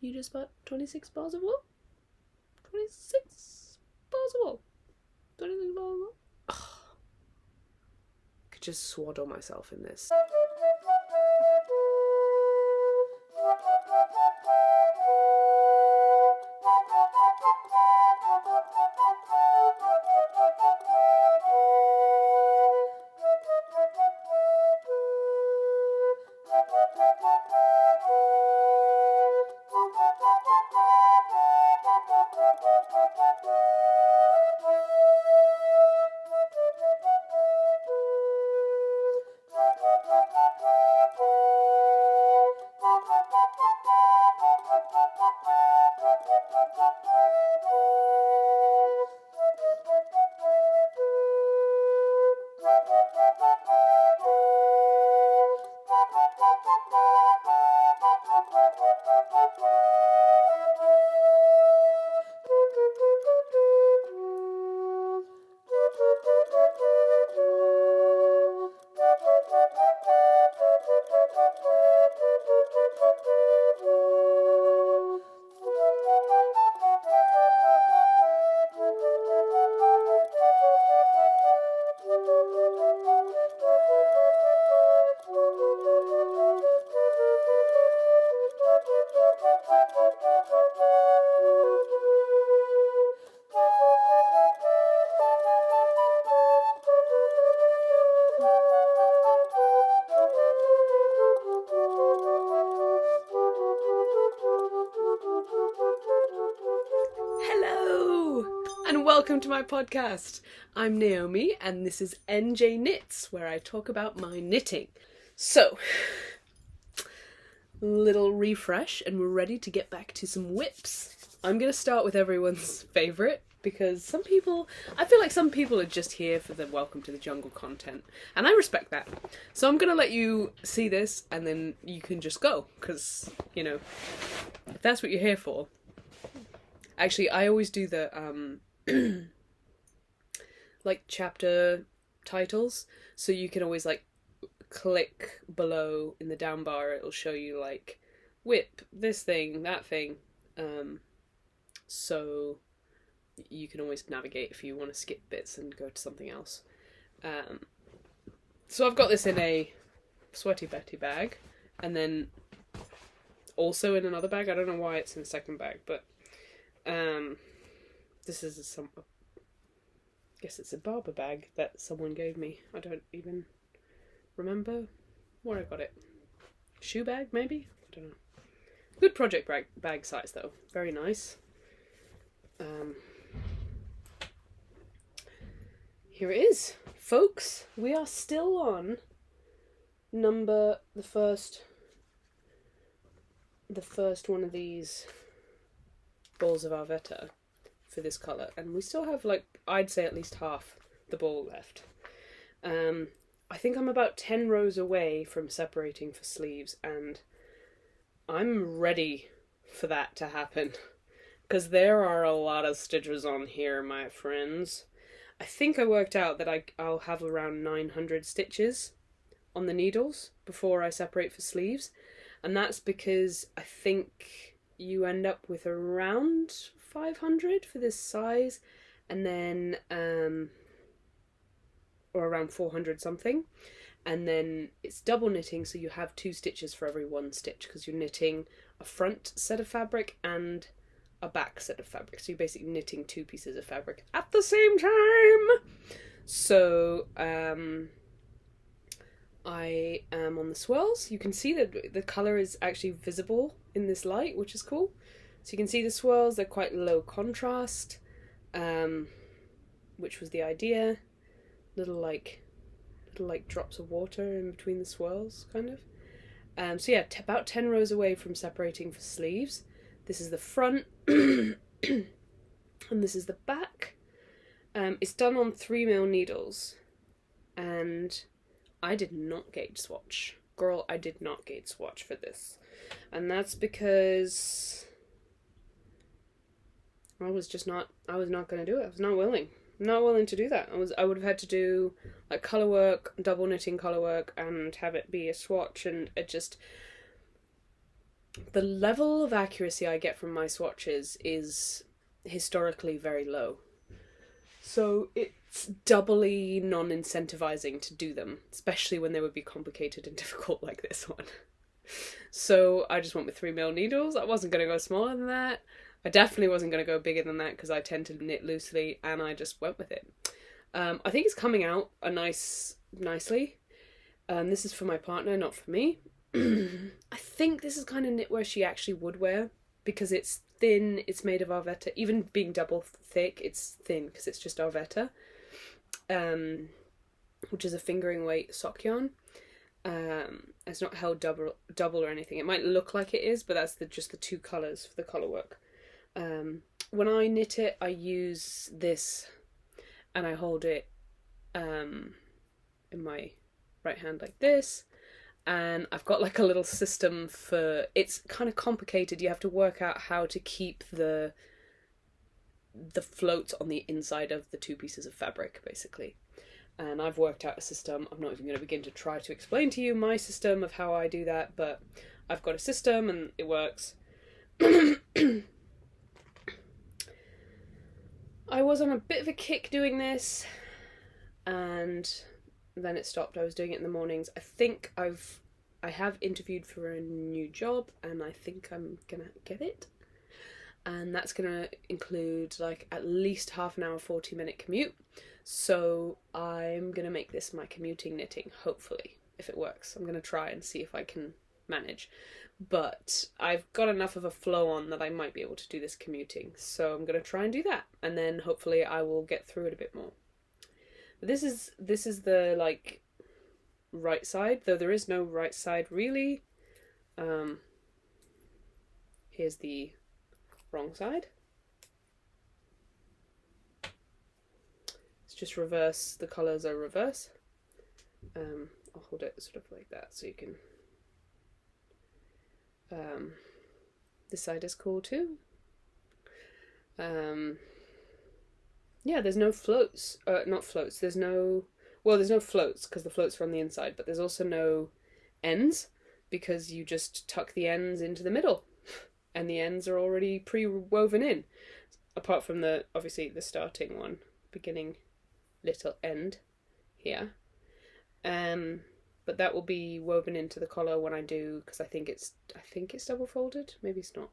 you just bought 26 balls of wool. 26 balls of wool. 26 balls of wool. Oh, I could just swaddle myself in this. Welcome to my podcast. I'm Naomi and this is NJ Knits, where I talk about my knitting. So, little refresh and we're ready to get back to some whips. I'm going to start with everyone's favourite because I feel like some people are just here for the Welcome to the Jungle content, and I respect that. So I'm going to let you see this and then you can just go, because, you know, if that's what you're here for. Actually, I always do the like chapter titles, so you can always like click below in the down bar, it'll show you like whip, this thing, that thing, so you can always navigate if you want to skip bits and go to something else. So I've got this in a Sweaty Betty bag, and then also in another bag. I don't know why it's in the second bag, but this is I guess it's a barber bag that someone gave me. I don't even remember where I got it. Shoe bag, maybe? I don't know. Good project bag size, though. Very nice. Here it is. Folks, we are still on the first one of these balls of Arvetta for this colour, and we still have, like, I'd say at least half the ball left. I think I'm about 10 rows away from separating for sleeves, and I'm ready for that to happen, because there are a lot of stitches on here, my friends. I think I worked out that I'll have around 900 stitches on the needles before I separate for sleeves, and that's because I think you end up with around 500 for this size, and then or around 400 something, and then it's double knitting, so you have 2 stitches for every 1 stitch, because you're knitting a front set of fabric and a back set of fabric, so you're basically knitting 2 pieces of fabric at the same time. So I am on the swirls. You can see that the colour is actually visible in this light, which is cool. So you can see the swirls, they're quite low contrast, which was the idea. Little like drops of water in between the swirls, kind of. So yeah, about 10 rows away from separating for sleeves. This is the front, and this is the back. It's done on 3mm needles, and I did not gauge swatch. Girl, I did not gauge swatch for this. And that's because I was not going to do it. I was not willing. I'm not willing to do that. I would have had to do like colour work, double knitting colour work, and have it be a swatch, and it just, the level of accuracy I get from my swatches is historically very low. So it's doubly non-incentivizing to do them, especially when they would be complicated and difficult like this one. So I just went with 3mm needles. I wasn't going to go smaller than that. I definitely wasn't going to go bigger than that because I tend to knit loosely, and I just went with it. I think it's coming out nicely. This is for my partner, not for me. I think this is kind of knitwear she actually would wear because it's thin, it's made of Arvetta. Even being double thick, it's thin because it's just Arvetta, which is a fingering weight sock yarn. It's not held double or anything. It might look like it is, but that's just the two colours for the colour work. When I knit it, I use this and I hold it in my right hand like this, and I've got like a little system for, it's kind of complicated. You have to work out how to keep the float on the inside of the two pieces of fabric, basically. And I've worked out a system. I'm not even going to begin to try to explain to you my system of how I do that, but I've got a system and it works. I was on a bit of a kick doing this, and then it stopped. I was doing it in the mornings. I think I have interviewed for a new job, and I think I'm gonna get it. And that's gonna include like at least half an hour, 40-minute commute. So I'm gonna make this my commuting knitting, hopefully, if it works. I'm gonna try and see if I can manage. But I've got enough of a flow on that I might be able to do this commuting. So I'm gonna try and do that, and then hopefully I will get through it a bit more. But this is the like right side, though there is no right side really. Here's the wrong side. It's just reverse. The colours are reverse. I'll hold it sort of like that so you can. This side is cool too. Yeah, there's no floats. Not floats. There's no floats because the floats are on the inside, but there's also no ends because you just tuck the ends into the middle, and the ends are already pre-woven in. Apart from obviously the starting one, beginning little end here. But that will be woven into the collar when I do, because I think it's double folded. Maybe it's not.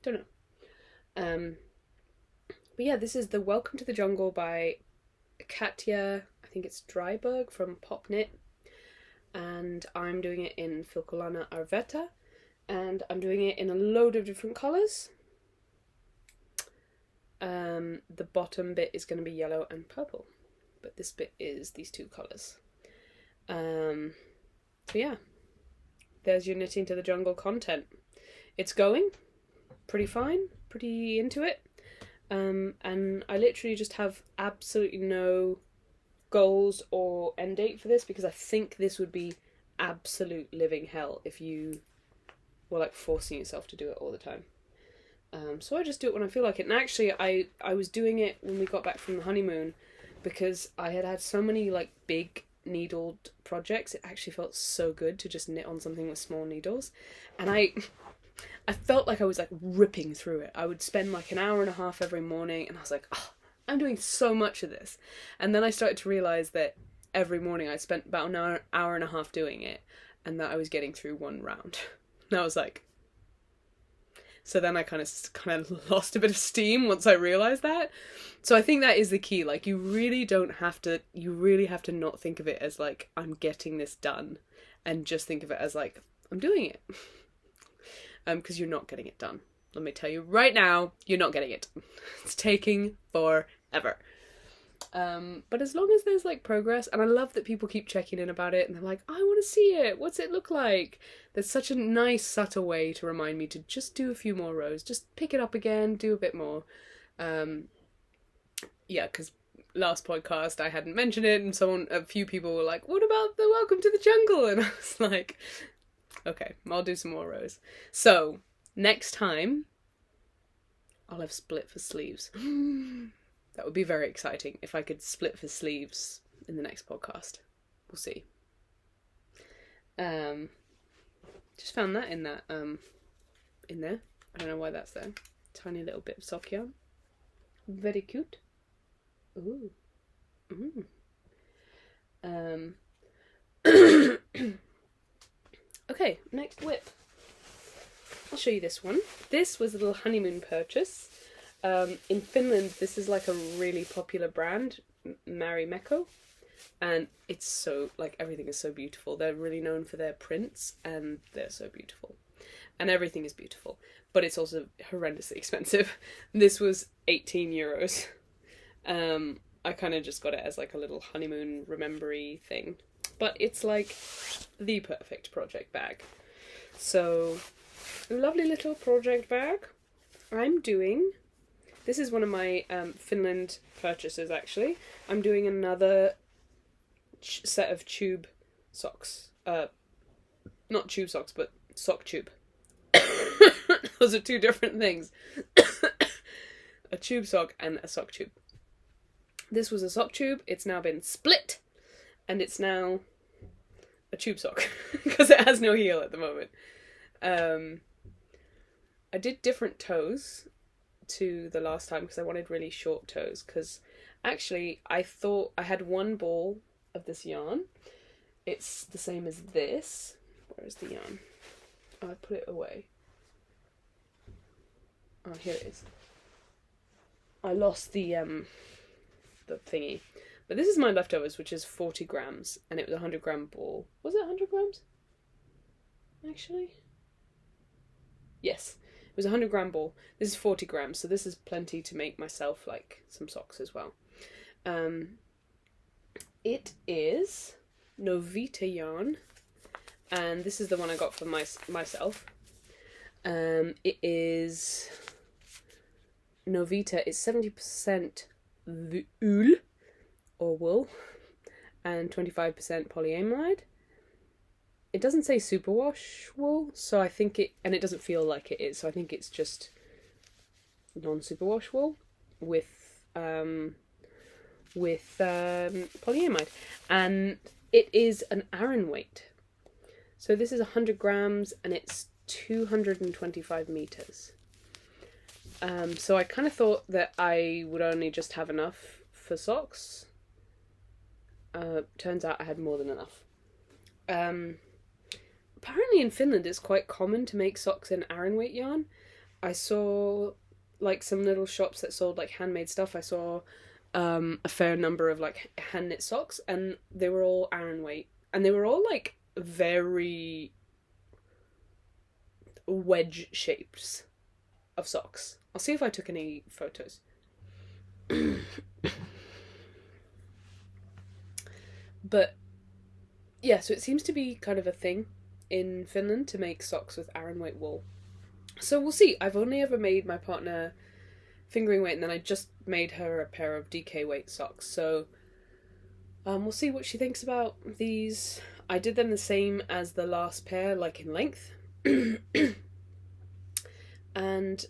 Don't know. But yeah, this is the Welcome to the Jungle by Katja. I think it's Dryberg from Pop Knit, and I'm doing it in Filcolana Arvetta, and I'm doing it in a load of different colours. The bottom bit is going to be yellow and purple, but this bit is these two colours. So yeah, there's your Knitting to the Jungle content. It's going pretty fine, pretty into it. And I literally just have absolutely no goals or end date for this, because I think this would be absolute living hell if you were like forcing yourself to do it all the time. So I just do it when I feel like it. And actually I was doing it when we got back from the honeymoon, because I had so many like big needled projects. It actually felt so good to just knit on something with small needles, and I felt like I was like ripping through it. I would spend like an hour and a half every morning, and I was like, oh, I'm doing so much of this. And then I started to realise that every morning I spent about an hour and a half doing it, and that I was getting through one round. And I was like, so then I kind of lost a bit of steam once I realised that. So I think that is the key. Like, you really have to not think of it as like, I'm getting this done, and just think of it as like, I'm doing it. Because you're not getting it done. Let me tell you right now, you're not getting it. It's taking forever. But as long as there's like progress, and I love that people keep checking in about it, and they're like, I want to see it. What's it look like? There's such a nice, subtle way to remind me to just do a few more rows. Just pick it up again, do a bit more. Yeah, because last podcast I hadn't mentioned it, and a few people were like, what about the Welcome to the Jungle? And I was like, okay, I'll do some more rows. So, next time, I'll have split for sleeves. That would be very exciting if I could split for sleeves in the next podcast. We'll see. Just found that in there. I don't know why that's there. Tiny little bit of sock yarn. Very cute. Ooh. Okay, next whip. I'll show you this one. This was a little honeymoon purchase. In Finland, this is like a really popular brand, Marimekko, and it's so, like, everything is so beautiful. They're really known for their prints, and they're so beautiful. And everything is beautiful, but it's also horrendously expensive. This was 18 euros. I kind of just got it as like a little honeymoon remembery thing. But it's like the perfect project bag. So, a lovely little project bag. This is one of my Finland purchases, actually. I'm doing another set of tube socks. Not tube socks, but sock tube. Those are two different things. A tube sock and a sock tube. This was a sock tube. It's now been split. And it's now a tube sock. Because it has no heel at the moment. I did different toes to the last time because I wanted really short toes. Because actually I thought I had one ball of this yarn. It's the same as this. Where is the yarn? Oh, I put it away. Oh, here it is. I lost the thingy. But this is my leftovers, which is 40 grams, and it was a 100-gram ball. Was it 100 grams? Actually? Yes. It was a 100-gram ball. This is 40 grams, so this is plenty to make myself, like, some socks as well. It is Novita yarn, and this is the one I got for myself. It is Novita. It's 70% wool or wool and 25% polyamide. It doesn't say superwash wool, so I think and it doesn't feel like it is, so I think it's just non-superwash wool with polyamide, and it is an arran weight. So this is 100 grams and it's 225 meters. So I kind of thought that I would only just have enough for socks. Turns out I had more than enough. Apparently in Finland it's quite common to make socks in arran weight yarn. I saw like some little shops that sold like handmade stuff. I saw a fair number of like hand knit socks, and they were all arran weight, and they were all like very wedge shapes of socks. I'll see if I took any photos. But yeah, so it seems to be kind of a thing in Finland to make socks with arran weight wool. So we'll see. I've only ever made my partner fingering weight, and then I just made her a pair of DK weight socks. So we'll see what she thinks about these. I did them the same as the last pair, like in length. And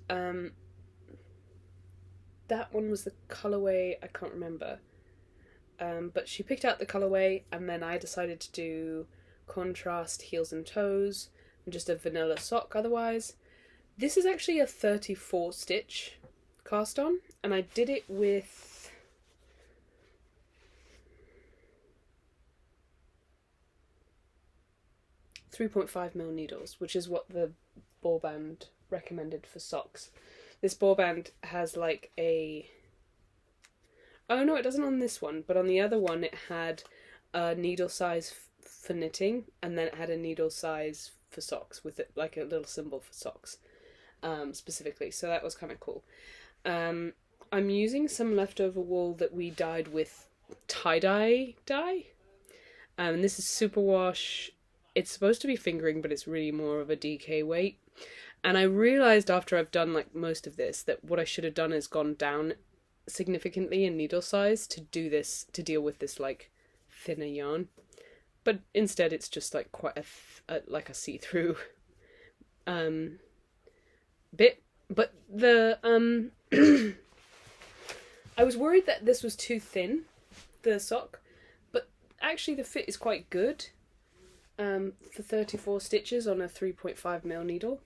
that one was the colourway, I can't remember. But she picked out the colourway, and then I decided to do contrast heels and toes, and just a vanilla sock otherwise. This is actually a 34 stitch cast on, and I did it with 3.5mm needles, which is what the ball band recommended for socks. This ball band has like a... Oh no, it doesn't on this one, but on the other one it had a needle size for knitting, and then it had a needle size for socks, with it like a little symbol for socks, specifically, so that was kind of cool. I'm using some leftover wool that we dyed with tie-dye dye, and this is superwash. It's supposed to be fingering, but it's really more of a DK weight. And I realised after I've done like most of this that what I should have done is gone down significantly in needle size to do this, to deal with this like thinner yarn. But instead it's just like quite like a see-through bit. But the I was worried that this was too thin, the sock, but actually the fit is quite good. for 34 stitches on a 3.5mm needle.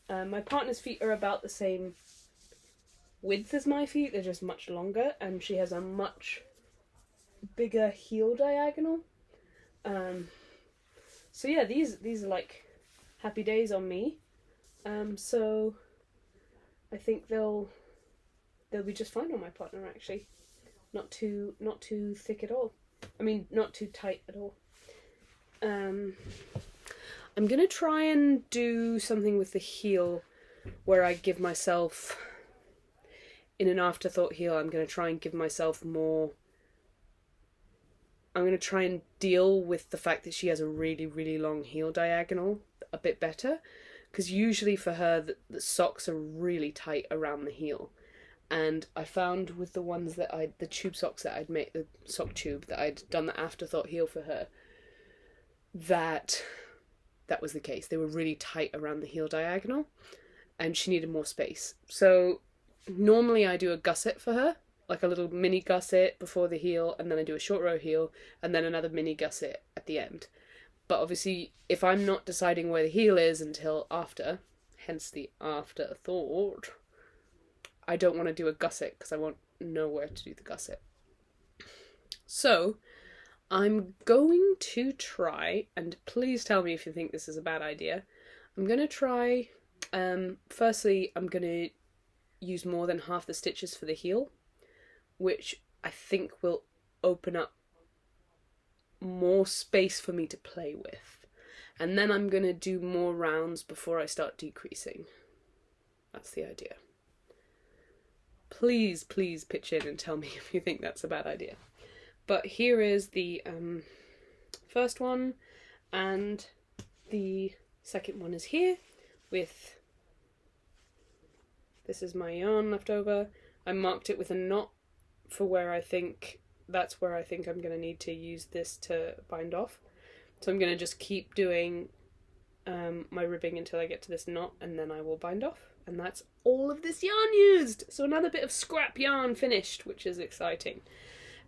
My partner's feet are about the same width as my feet, they're just much longer, and she has a much bigger heel diagonal. So yeah, these are like happy days on me. So I think they'll be just fine on my partner, actually. Not too thick at all. I mean, not too tight at all. I'm gonna try and do something with the heel where I give myself, in an afterthought heel, I'm gonna try and give myself more. I'm gonna try and deal with the fact that she has a really, really long heel diagonal a bit better, because usually for her the socks are really tight around the heel. And I found with the ones that the tube socks that I'd made, the sock tube that I'd done the afterthought heel for her, that was the case. They were really tight around the heel diagonal, and she needed more space. So normally I do a gusset for her, like a little mini gusset before the heel, and then I do a short row heel, and then another mini gusset at the end. But obviously, if I'm not deciding where the heel is until after, hence the afterthought, I don't want to do a gusset because I won't know where to do the gusset. So I'm going to try, and please tell me if you think this is a bad idea. I'm going to try, firstly, I'm going to use more than half the stitches for the heel, which I think will open up more space for me to play with. And then I'm going to do more rounds before I start decreasing. That's the idea. Please pitch in and tell me if you think that's a bad idea. But here is the first one, and the second one is here with, this is my yarn left over. I marked it with a knot for where I think, that's where I think I'm going to need to use this to bind off. So I'm going to just keep doing my ribbing until I get to this knot, and then I will bind off. And that's all of this yarn used. So another bit of scrap yarn finished, which is exciting.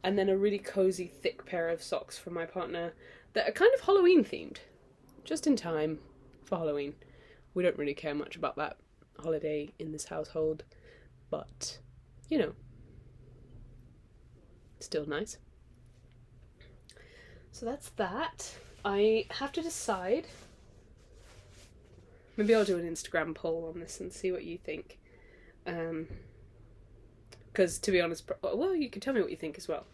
And then a really cozy thick pair of socks for my partner that are kind of Halloween themed. Just in time for Halloween. We don't really care much about that holiday in this household, but you know, still nice. So that's that. I have to decide. Maybe I'll do an Instagram poll on this and see what you think. Because to be honest, well, you can tell me what you think as well.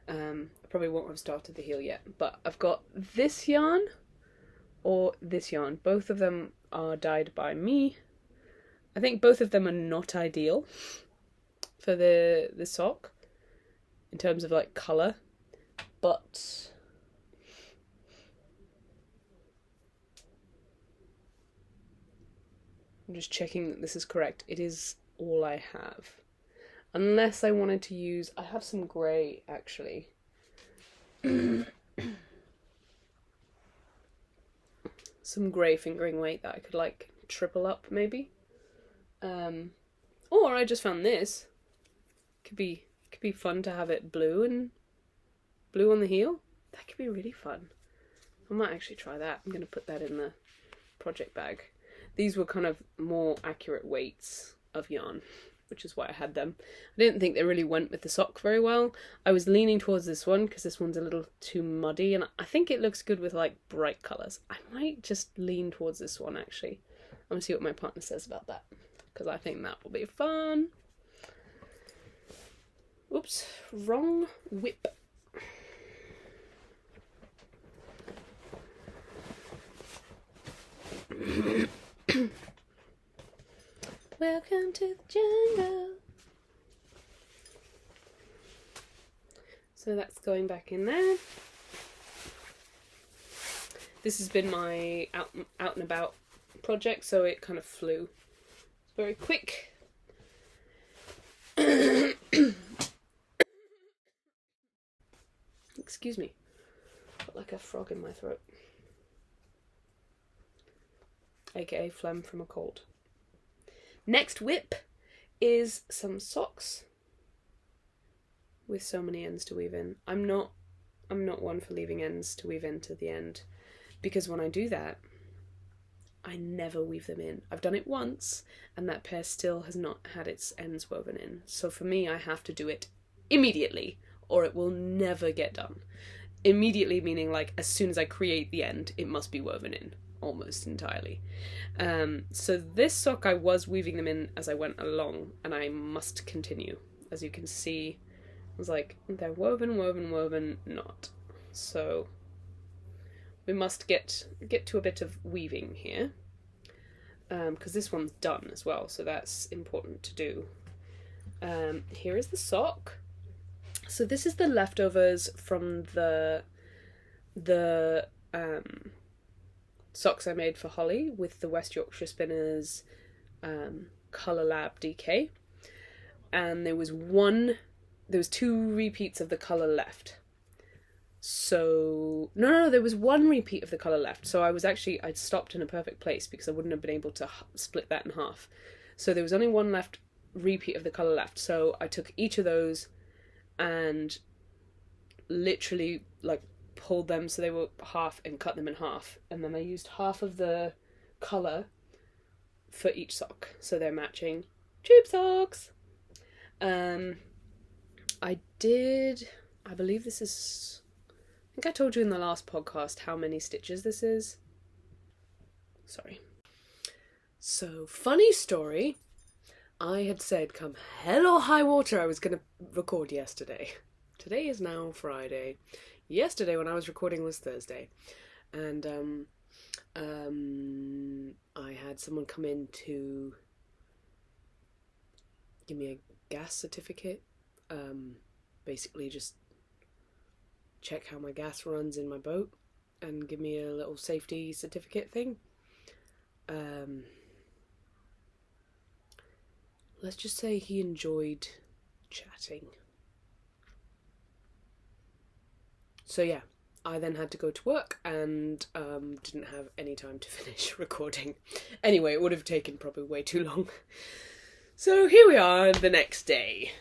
I probably won't have started the heel yet, but I've got this yarn or this yarn. Both of them are dyed by me. I think both of them are not ideal for the sock in terms of like colour, but I'm just checking that this is correct. It is all I have. Unless I wanted to use, I have some grey actually. Some grey fingering weight that I could like triple up maybe. Or I just found this. Could be fun to have it blue and blue on the heel. That could be really fun. I might actually try that. I'm going to put that in the project bag. These were kind of more accurate weights of yarn, which is why I had them. I didn't think they really went with the sock very well. I was leaning towards this one because this one's a little too muddy, and I think it looks good with like bright colours. I might just lean towards this one actually. I'm going to see what my partner says about that, because I think that will be fun. Oops, wrong whip. Welcome to the jungle. So that's going back in there. This has been my out and about project, so it kind of flew. It's very quick. Excuse me. Got like a frog in my throat. AKA phlegm from a cold. Next whip is some socks. with so many ends to weave in. I'm not one for leaving ends to weave in to the end, because when I do that, I never weave them in. I've done it once, and that pair still has not had its ends woven in. So for me, I have to do it immediately, or it will never get done. Immediately meaning, like, as soon as I create the end, it must be woven in, almost entirely. So this sock, I was weaving them in as I went along, and I must continue. As you can see, I was like, they're woven, not. So we must get to a bit of weaving here, because this one's done as well, so that's important to do. Here is the sock. So this is the leftovers from the socks I made for Holly with the West Yorkshire Spinners Colour Lab DK, and there was two repeats of the colour left. So no, there was one repeat of the colour left. So I'd stopped in a perfect place because I wouldn't have been able to split that in half. So there was only one repeat of the colour left. So I took each of those and literally like pulled them so they were half and cut them in half, and then I used half of the colour for each sock, so they're matching tube socks. I believe this is, I think I told you in the last podcast how many stitches this is. Sorry. So, funny story, I had said come hell or high water I was going to record yesterday. Today is now Friday. Yesterday when I was recording was Thursday. And I had someone come in to give me a gas certificate. Basically just check how my gas runs in my boat and give me a little safety certificate thing. Let's just say he enjoyed chatting. So yeah, I then had to go to work and didn't have any time to finish recording. Anyway, it would have taken probably way too long. So here we are the next day.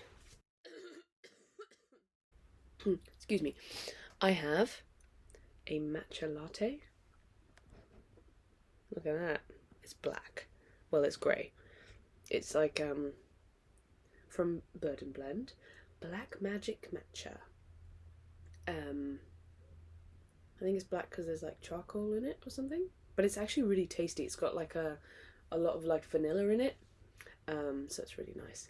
Excuse me. I have a matcha latte. Look at that. It's black. Well, it's grey. It's like from Bird and Blend. Black Magic Matcha. I think it's black because there's like charcoal in it or something. But it's actually really tasty. It's got like a lot of like vanilla in it. So it's really nice.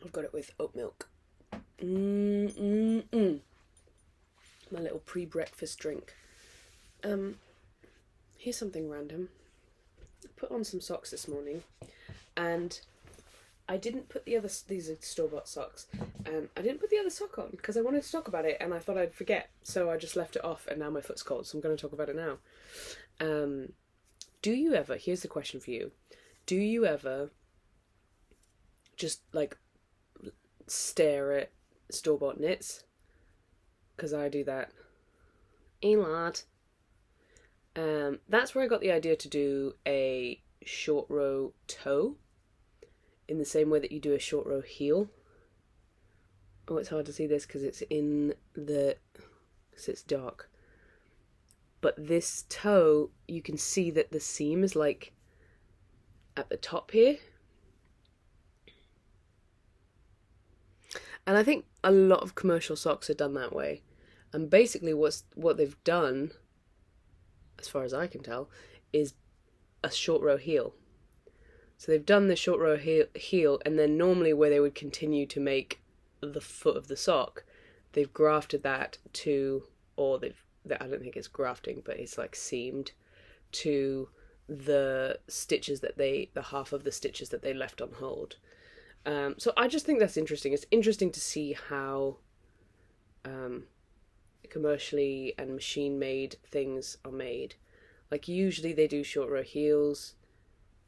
I've got it with oat milk. My little pre-breakfast drink. Here's something random. I put on some socks this morning, and I didn't put these are store-bought socks, I didn't put the other sock on because I wanted to talk about it and I thought I'd forget, so I just left it off, and now my foot's cold, so I'm going to talk about it now. Do you ever, here's the question for you, do you ever just like stare at store-bought knits? Because I do that a lot. That's where I got the idea to do a short row toe in the same way that you do a short row heel. Oh, it's hard to see this because it's it's dark. But this toe, you can see that the seam is like at the top here. And I think a lot of commercial socks are done that way. And basically what they've done, as far as I can tell, is a short row heel. So they've done the short row heel, and then normally where they would continue to make the foot of the sock, they've grafted that to, or I don't think it's grafting, but it's like seamed to the stitches the half of the stitches that they left on hold. So I just think that's interesting. It's interesting to see how commercially and machine-made things are made. Like usually they do short row heels.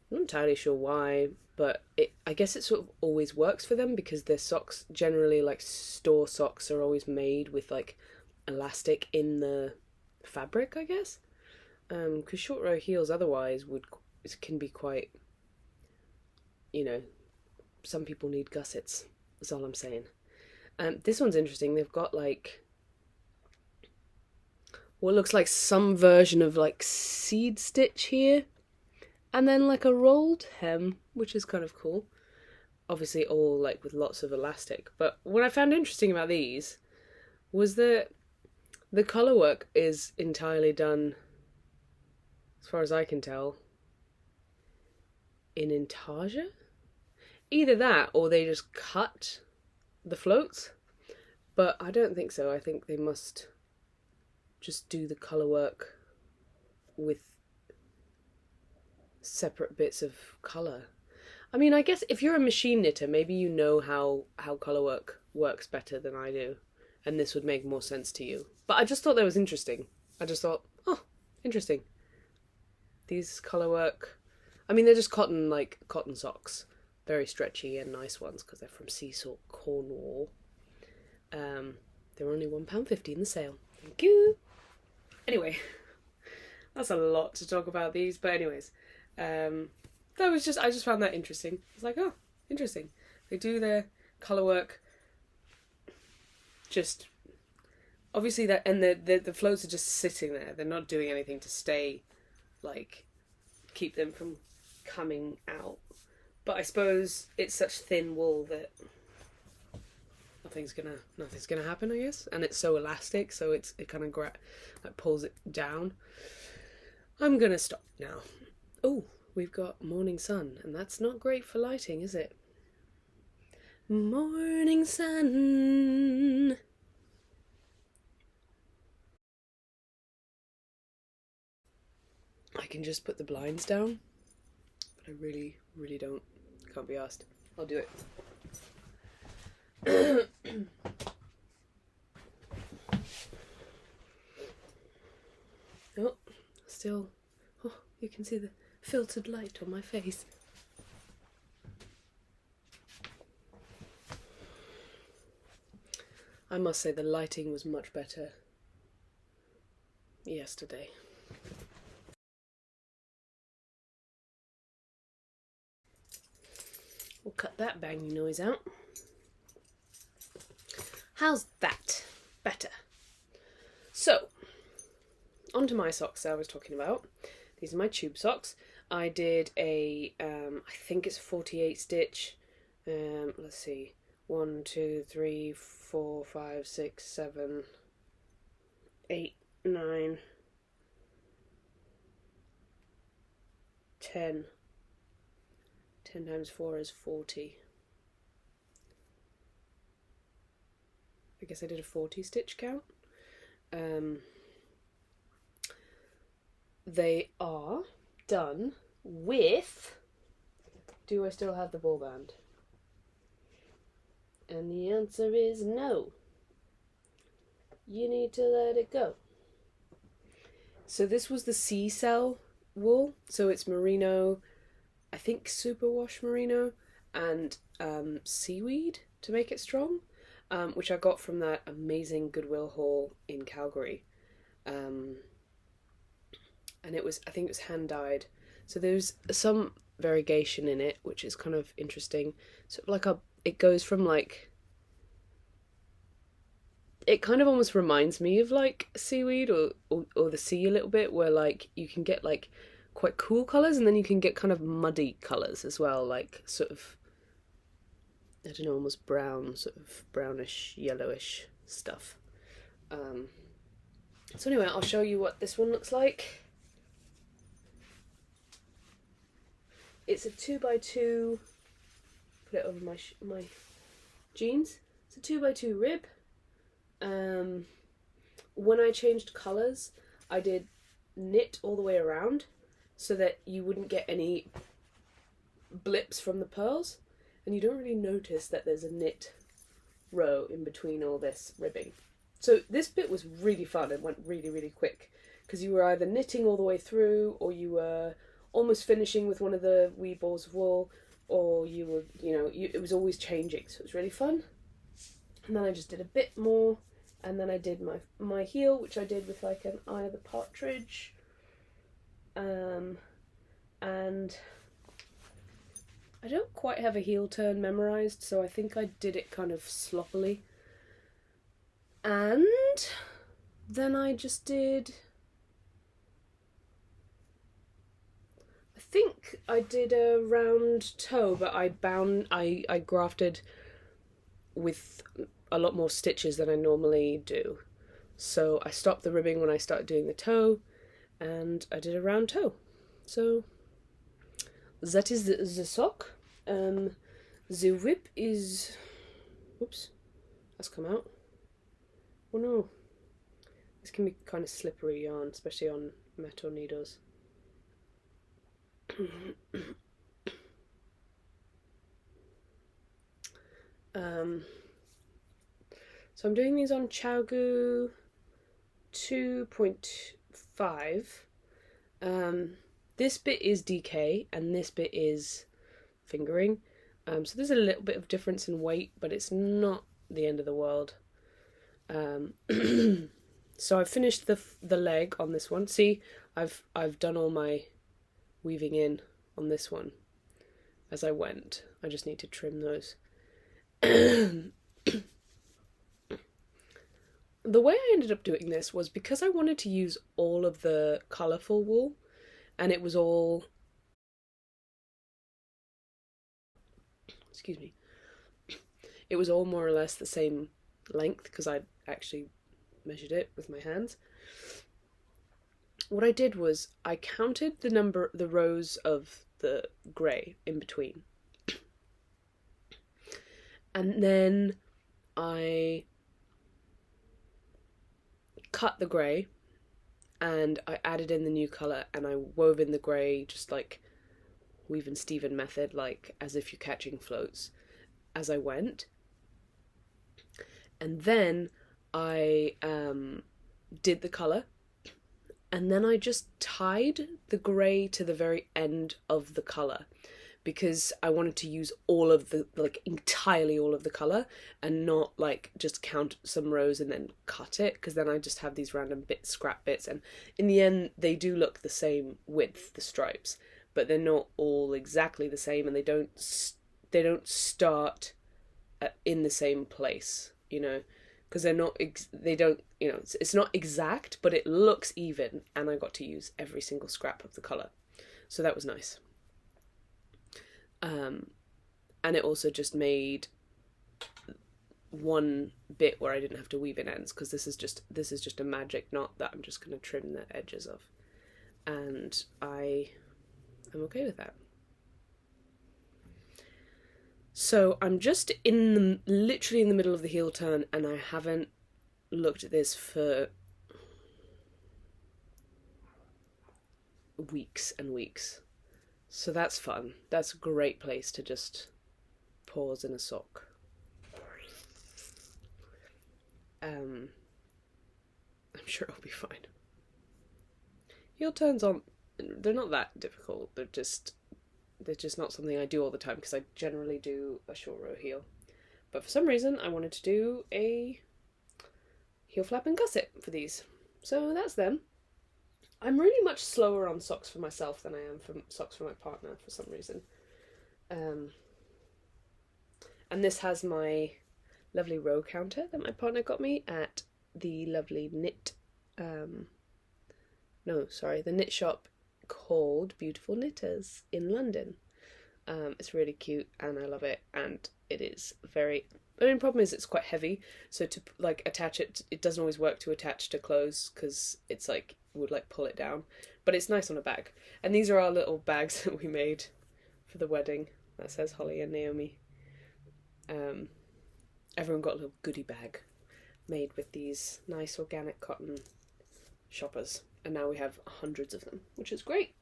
I'm not entirely sure why, but I guess it sort of always works for them because their socks, generally like store socks, are always made with like elastic in the fabric, I guess. Because short row heels otherwise can be quite, some people need gussets, that's all I'm saying. This one's interesting. They've got like what looks like some version of like seed stitch here, and then like a rolled hem, which is kind of cool. Obviously all like with lots of elastic. But what I found interesting about these was that the colour work is entirely done, as far as I can tell, in intarsia. Either that or they just cut the floats. But I don't think so. I think they must just do the colour work with separate bits of colour. I mean, I guess if you're a machine knitter, maybe you know how colour work works better than I do, and this would make more sense to you. But I just thought that was interesting. I just thought, oh, interesting. These colour work, I mean, they're just cotton socks. Very stretchy and nice ones, because they're from Seasalt, Cornwall. They're only £1.50 in the sale. Thank you. Anyway, that's a lot to talk about these, but anyways, I just found that interesting. I was like, oh, interesting. They do their colour work. Just obviously that, and the floats are just sitting there. They're not doing anything to stay, like, keep them from coming out. But I suppose it's such thin wool that nothing's gonna happen, I guess. And it's so elastic, so it kind of like pulls it down. I'm gonna stop now. Oh, we've got morning sun, and that's not great for lighting, is it? Morning sun. I can just put the blinds down, but I really, really can't be asked. I'll do it. Oh, still. Oh, you can see the filtered light on my face. I must say the lighting was much better yesterday. We'll cut that banging noise out. How's that? Better. So, onto my socks that I was talking about. These are my tube socks. I did I think it's 48 stitch. Let's see. 1, 2, 3, 4, 5, 6, 7, 8, 9, 10. 10 times 4 is 40. I guess I did a 40 stitch count. They are done with... Do I still have the ball band? And the answer is no. You need to let it go. So this was the sea cell wool. So it's merino, I think superwash merino, and seaweed to make it strong, which I got from that amazing Goodwill haul in Calgary. And I think it was hand dyed. So there's some variegation in it, which is kind of interesting. So like it goes from like, it kind of almost reminds me of like seaweed or the sea a little bit, where like you can get like quite cool colours, and then you can get kind of muddy colours as well, like sort of, I don't know, almost brown, sort of brownish, yellowish stuff. So anyway, I'll show you what this one looks like. It's a 2x2, put it over my jeans. It's a 2x2 rib. When I changed colours, I did knit all the way around so that you wouldn't get any blips from the pearls, and you don't really notice that there's a knit row in between all this ribbing. So this bit was really fun and went really, really quick, because you were either knitting all the way through, or you were almost finishing with one of the wee balls of wool, or you were, it was always changing, so it was really fun. And then I just did a bit more, and then I did my heel, which I did with like an eye of the partridge, and I don't quite have a heel turn memorised, so I think I did it kind of sloppily. And then I just did... I think I did a round toe, but I grafted with a lot more stitches than I normally do. So I stopped the ribbing when I started doing the toe, and I did a round toe. So that is the sock. The whip is... Whoops, that's come out. Oh no. This can be kind of slippery yarn, especially on metal needles. So I'm doing these on Chowgu 2.5. This bit is DK and this bit is fingering. So there's a little bit of difference in weight, but it's not the end of the world. So I've finished the leg on this one. See, I've done all my weaving in on this one as I went. I just need to trim those. The way I ended up doing this was because I wanted to use all of the colourful wool, and it was all... Excuse me. It was all more or less the same length, because I actually measured it with my hands. What I did was I counted the rows of the grey in between. And then I cut the grey and I added in the new colour, and I wove in the grey just like Weave and Steven method, like as if you're catching floats as I went. And then I did the colour, and then I just tied the grey to the very end of the colour, because I wanted to use all of the, like entirely all of the colour, and not like just count some rows and then cut it, because then I just have these random scrap bits, and in the end they do look the same width, the stripes, but they're not all exactly the same, and they don't start in the same place, you know, because it's not exact, but it looks even, and I got to use every single scrap of the colour, so that was nice. And it also just made one bit where I didn't have to weave in ends, because this is just a magic knot that I'm just going to trim the edges of, and I'm okay with that. So I'm just literally in the middle of the heel turn, and I haven't looked at this for weeks and weeks. So that's fun. That's a great place to just pause in a sock. I'm sure it'll be fine. Heel turns they're not that difficult. They're just not something I do all the time, because I generally do a short row heel. But for some reason I wanted to do a heel flap and gusset for these. So that's them. I'm really much slower on socks for myself than I am for socks for my partner for some reason. And this has my lovely row counter that my partner got me at the lovely the knit shop called Beautiful Knitters in London. It's really cute and I love it, and it is very... The only problem is it's quite heavy, so to like attach it doesn't always work to attach to clothes, because it's like would like pull it down, but it's nice on a bag. And these are our little bags that we made for the wedding that says Holly and Naomi. Everyone got a little goodie bag made with these nice organic cotton shoppers, and now we have hundreds of them, which is great,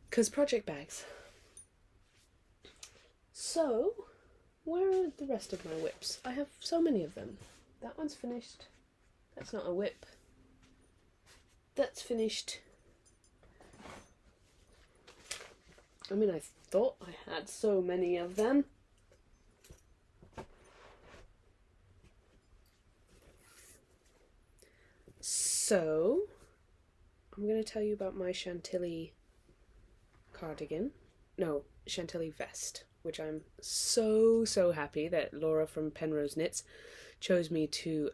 because project bags. So where are the rest of my whips? I have so many of them. That one's finished. That's not a whip. That's finished. I mean, I thought I had so many of them. So, I'm going to tell you about my Chantilly cardigan. no, Chantilly Vest, which I'm so happy that Laura from Penrose Knits chose me to,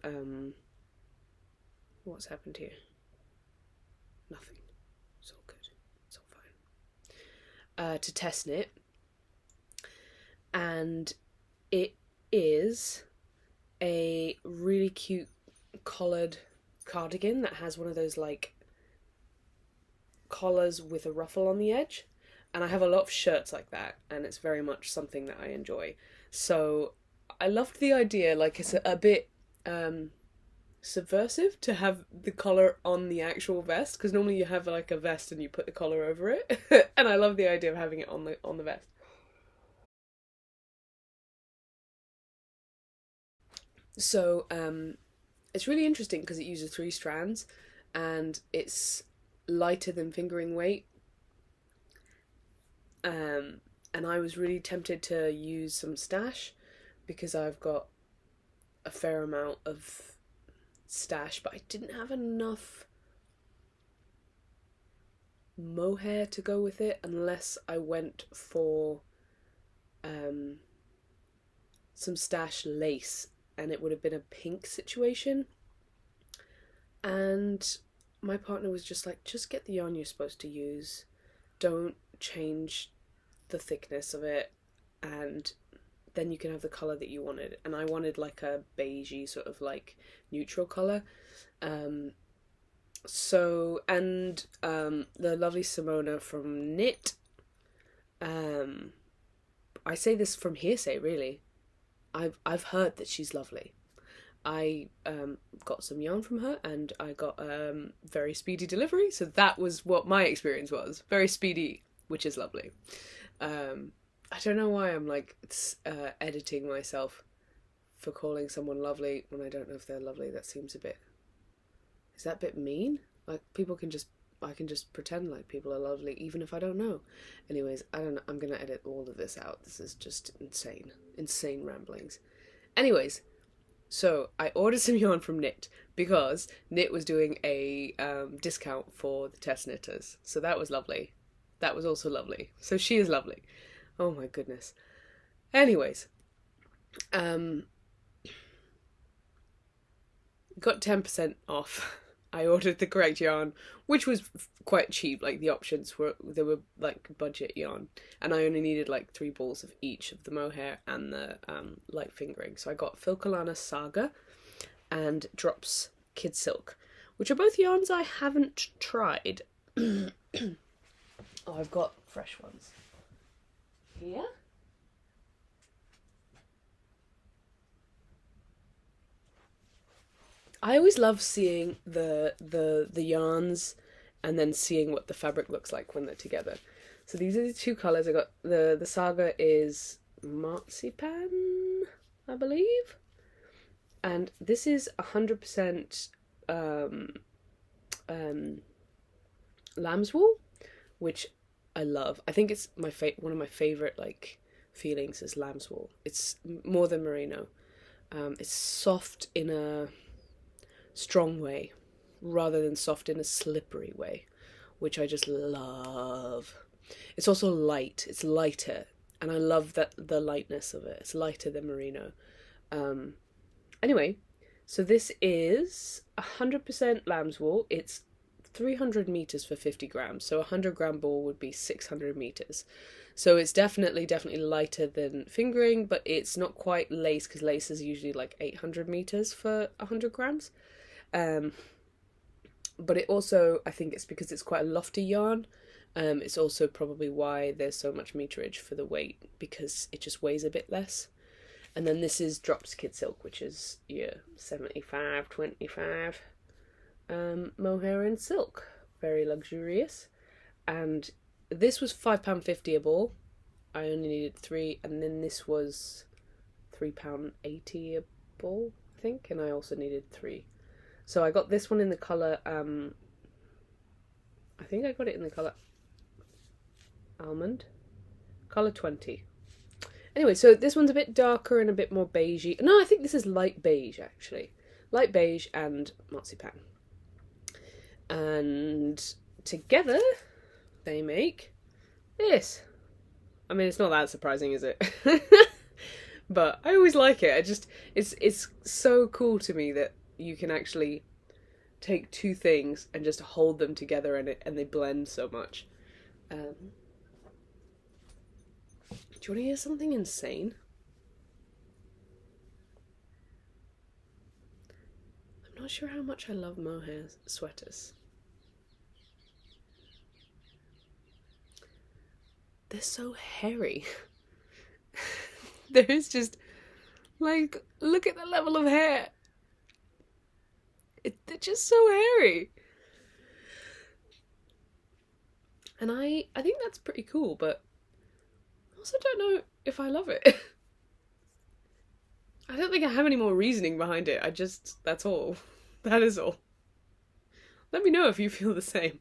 what's happened here? Nothing. It's all good. It's all fine. To test knit. And it is a really cute collared cardigan that has one of those like collars with a ruffle on the edge. And I have a lot of shirts like that, and it's very much something that I enjoy. So I loved the idea, like it's a bit subversive to have the collar on the actual vest, because normally you have like a vest and you put the collar over it. And I love the idea of having it on the vest. So it's really interesting because it uses 3 strands, and it's lighter than fingering weight. And I was really tempted to use some stash because I've got a fair amount of stash, but I didn't have enough mohair to go with it unless I went for some stash lace, and it would have been a pink situation. And my partner was just like, just get the yarn you're supposed to use, don't change the thickness of it, and then you can have the colour that you wanted. And I wanted like a beigey sort of like neutral colour. The lovely Simona from Knit, I say this from hearsay really, I've heard that she's lovely. I got some yarn from her, and I got very speedy delivery, so that was what my experience was. Very speedy, which is lovely. I don't know why I'm like editing myself for calling someone lovely when I don't know if they're lovely. That seems a bit... Is that a bit mean? Like, I can just pretend like people are lovely even if I don't know. Anyways, I don't know. I'm gonna edit all of this out. This is just insane ramblings. Anyways, so I ordered some yarn from Knit because Knit was doing a discount for the test knitters. So that was lovely. That was also lovely. So she is lovely. Oh my goodness. Anyways, got 10% off. I ordered the correct yarn, which was quite cheap. Like the options were like budget yarn, and I only needed like 3 balls of each of the mohair and the light fingering. So I got Filcolana Saga and Drops Kid Silk, which are both yarns I haven't tried. Oh, I've got fresh ones here. I always love seeing the yarns and then seeing what the fabric looks like when they're together. So these are the 2 colours. I got the Saga is Marzipan, I believe. And this is 100% lamb's wool, which I love. I think it's one of my favourite like feelings is lamb's wool. It's more than merino. It's soft in a strong way rather than soft in a slippery way, which I just love. It's also light. It's lighter, and I love that the lightness of it. It's lighter than merino. Anyway, so this is 100% lamb's wool. It's 300 meters for 50 grams, so a 100-gram ball would be 600 meters. So it's definitely lighter than fingering, but it's not quite lace, because lace is usually like 800 meters for 100 grams. But it also, I think it's because it's quite a lofty yarn. It's also probably why there's so much meterage for the weight, because it just weighs a bit less. And then this is Drops Kid Silk, which is 75-25 mohair and silk, very luxurious. And this was £5.50 a ball. I only needed 3, and then this was £3.80 a ball, I think, and I also needed 3. So I got this one in the colour, I think I got it in the colour Almond, colour 20. Anyway, so this one's a bit darker and a bit more beigey. No, I think this is light beige, actually. Light beige and marzipan. And together they make this. I mean, it's not that surprising, is it? But I always like it. It's so cool to me that you can actually take two things and just hold them together and they blend so much. Do you want to hear something insane? I'm not sure how much I love mohair sweaters. They're so hairy. There's just, like, look at the level of hair. They're just so hairy. And I think that's pretty cool, but I also don't know if I love it. I don't think I have any more reasoning behind it. That's all. That is all. Let me know if you feel the same.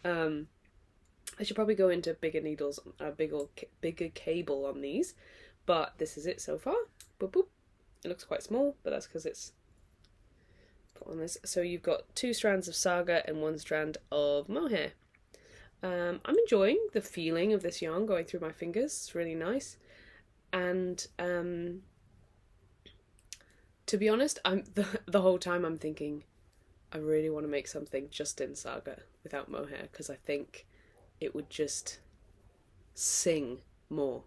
I should probably go into bigger needles, bigger cable on these, but this is it so far. Boop boop. It looks quite small, but that's because it's put on this. So you've got 2 strands of saga and 1 strand of mohair. I'm enjoying the feeling of this yarn going through my fingers. It's really nice, and to be honest, I'm the whole time I'm thinking, I really want to make something just in saga without mohair, because I think it would just sing more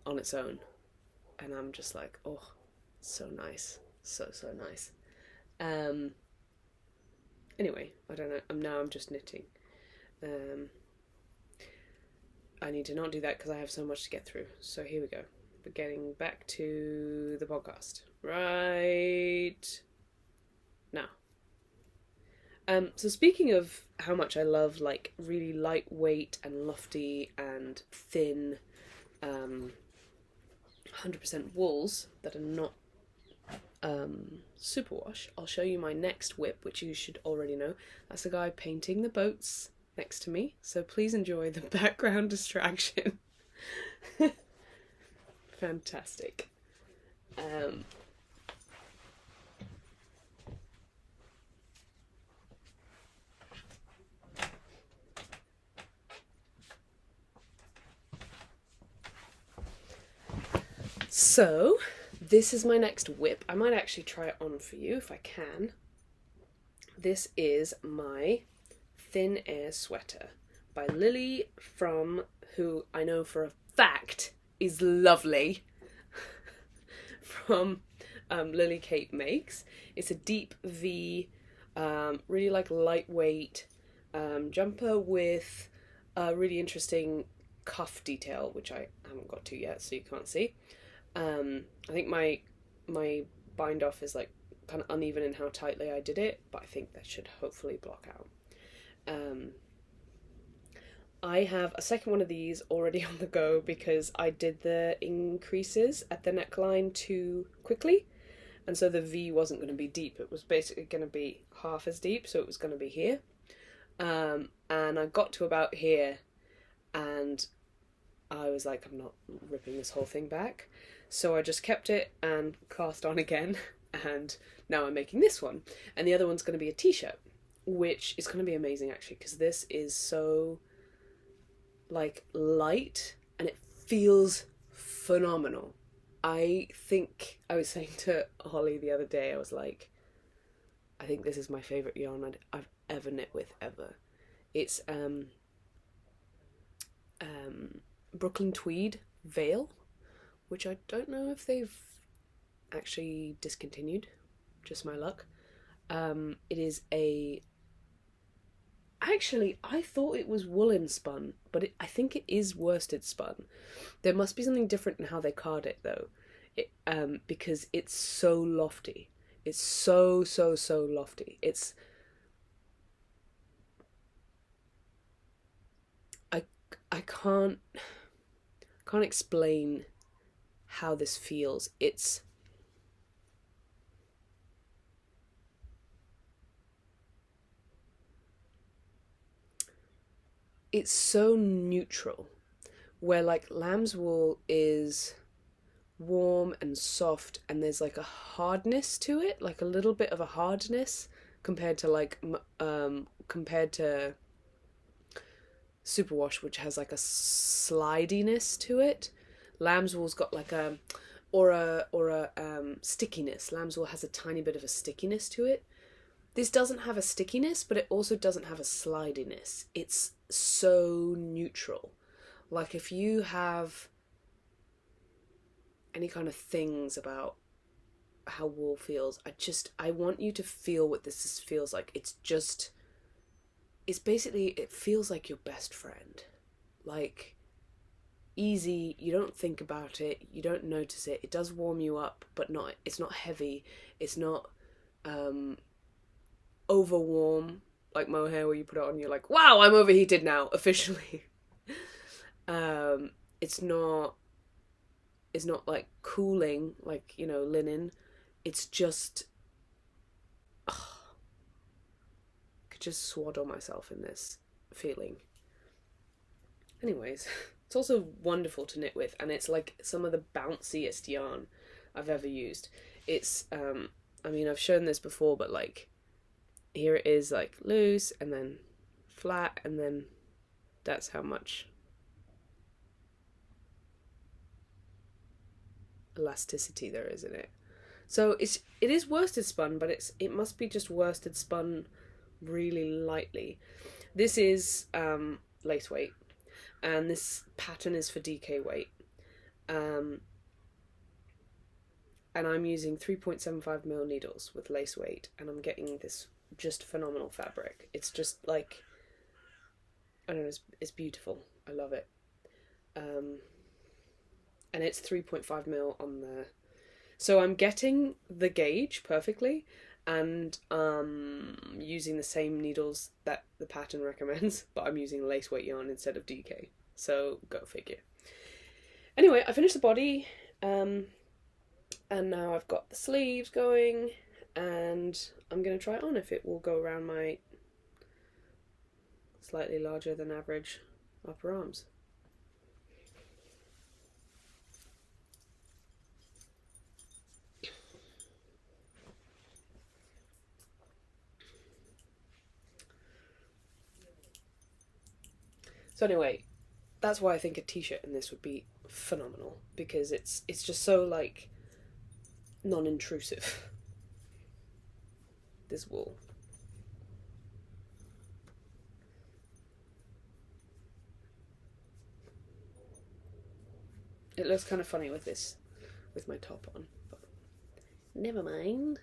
on its own. And I'm just like, oh, so nice. So nice. Anyway, I don't know. I'm just knitting. I need to not do that because I have so much to get through. So here we go. We're getting back to the podcast. Right now. So speaking of how much I love like really lightweight and lofty and thin 100% wools that are not superwash, I'll show you my next whip, which you should already know. That's the guy painting the boats next to me, so please enjoy the background distraction. Fantastic. So, this is my next whip. I might actually try it on for you if I can. This is my Thin Air Sweater by Lily, from who I know for a fact is lovely, from Lily Kate Makes. It's a deep V, really like lightweight jumper with a really interesting cuff detail, which I haven't got to yet, so you can't see. I think my bind off is like kind of uneven in how tightly I did it, but I think that should hopefully block out. I have a second one of these already on the go because I did the increases at the neckline too quickly, and so the V wasn't going to be deep. It was basically going to be half as deep, so it was going to be here. And I got to about here and I was like, I'm not ripping this whole thing back. So I just kept it and cast on again, and now I'm making this one. And the other one's going to be a t-shirt, which is going to be amazing actually, because this is so like light and it feels phenomenal. I think I was saying to Holly the other day, I was like, I think this is my favourite yarn I've ever knit with ever. It's Brooklyn Tweed Veil, which I don't know if they've actually discontinued, just my luck. It is actually, I thought it was woolen spun, but I think it is worsted spun. There must be something different in how they card it though, because it's so lofty. It's so lofty. It's I can't explain how this feels. It's so neutral, where like lamb's wool is warm and soft and there's like a hardness to it, like a little bit of a hardness compared to superwash, which has like a slidiness to it. Lambswool's got like a stickiness. Lambswool has a tiny bit of a stickiness to it. This doesn't have a stickiness, but it also doesn't have a slidiness. It's so neutral. Like if you have any kind of things about how wool feels, I want you to feel what this feels like. It feels like your best friend. Like, easy, you don't think about it, you don't notice it. It does warm you up, but it's not heavy. It's not over warm like mohair where you put it on, you're like, wow, I'm overheated now, officially. It's not like cooling like, you know, linen. It's just, I could just swaddle myself in this feeling. Anyways, it's also wonderful to knit with, and it's like some of the bounciest yarn I've ever used. It's I mean, I've shown this before, but like here it is, like loose and then flat, and then that's how much elasticity there is in it. So it is worsted spun, but it must be just worsted spun really lightly. This is lace weight, and this pattern is for DK weight. And I'm using 3.75mm needles with lace weight, and I'm getting this just phenomenal fabric. It's just like, I don't know, it's beautiful. I love it. And it's 3.5mm on there. So I'm getting the gauge perfectly, and using the same needles that the pattern recommends, but I'm using lace weight yarn instead of DK. So go figure. Anyway, I finished the body, and now I've got the sleeves going, and I'm going to try it on if it will go around my slightly larger than average upper arms. So anyway, that's why I think a t-shirt in this would be phenomenal, because it's just so like non-intrusive, this wool. It looks kind of funny with this, with my top on, but never mind.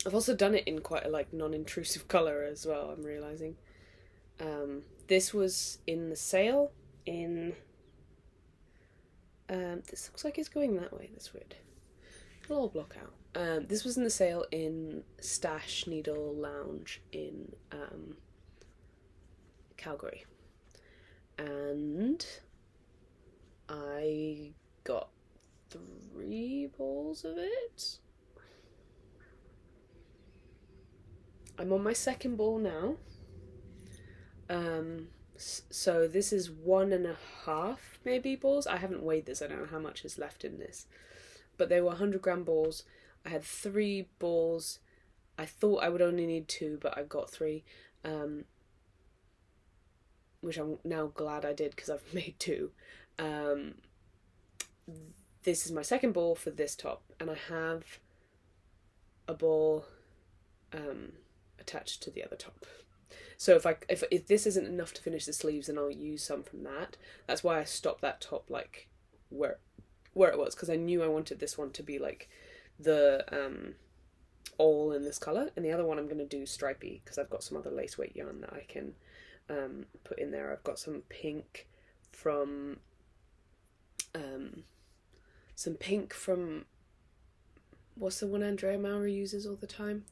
I've also done it in quite a like non-intrusive colour as well, I'm realising. This was in the sale in... this looks like it's going that way, that's weird. It'll all block out. This was in the sale in Stash Needle Lounge in Calgary. And I got 3 balls of it. I'm on my second ball now. So this is 1.5 maybe balls. I haven't weighed this, I don't know how much is left in this. But they were 100g balls. I had 3 balls. I thought I would only need 2, but I got 3. Which I'm now glad I did, because I've made 2. This is my second ball for this top, and I have a ball attached to the other top. So if this isn't enough to finish the sleeves, then I'll use some from that. That's why I stopped that top like where it was, because I knew I wanted this one to be like the all in this colour, and the other one I'm going to do stripy, because I've got some other lace weight yarn that I can put in there. I've got some pink from what's the one Andrea Maurer uses all the time?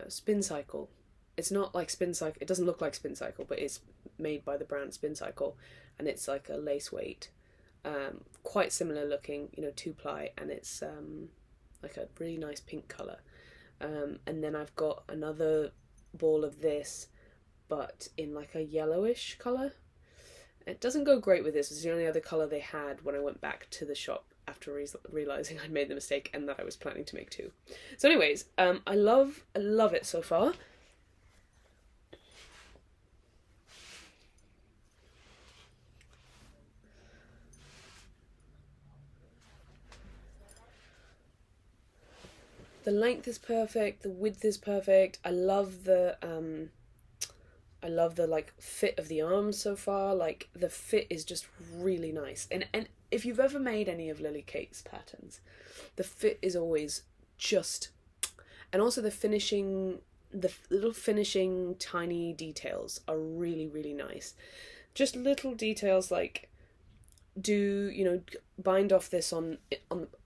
Spin Cycle. It's not like Spin Cycle, it doesn't look like Spin Cycle, but it's made by the brand Spin Cycle, and it's like a lace weight, quite similar looking, you know, 2-ply, and it's like a really nice pink colour. And then I've got another ball of this, but in like a yellowish colour, It doesn't go great with this. It's the only other colour they had when I went back to the shop after realising I'd made the mistake and that I was planning to make 2. So anyways, I love it so far. The length is perfect, the width is perfect. I love the like fit of the arms so far. Like the fit is just really nice. And if you've ever made any of Lily Kate's patterns, the fit is always just, and also the finishing, the little finishing tiny details are really, really nice. Just little details like bind off this on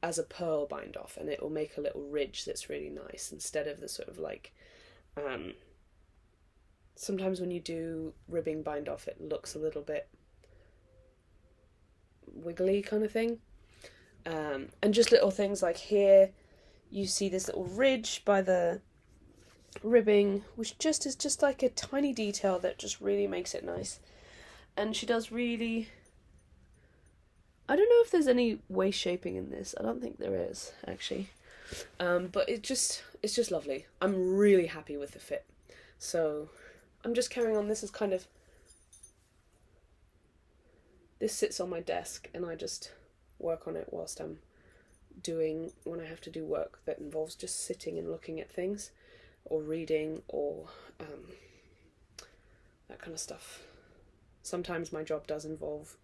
as a pearl bind off, and it will make a little ridge that's really nice instead of the sort of like sometimes when you do ribbing bind off it looks a little bit wiggly kind of thing. And just little things like here you see this little ridge by the ribbing, which just is just like a tiny detail that just really makes it nice. And she does really, I don't know if there's any waist shaping in this. I don't think there is, actually. But it's just lovely. I'm really happy with the fit. So I'm just carrying on. This is kind of, this sits on my desk and I just work on it whilst I'm when I have to do work that involves just sitting and looking at things or reading or that kind of stuff. Sometimes my job does involve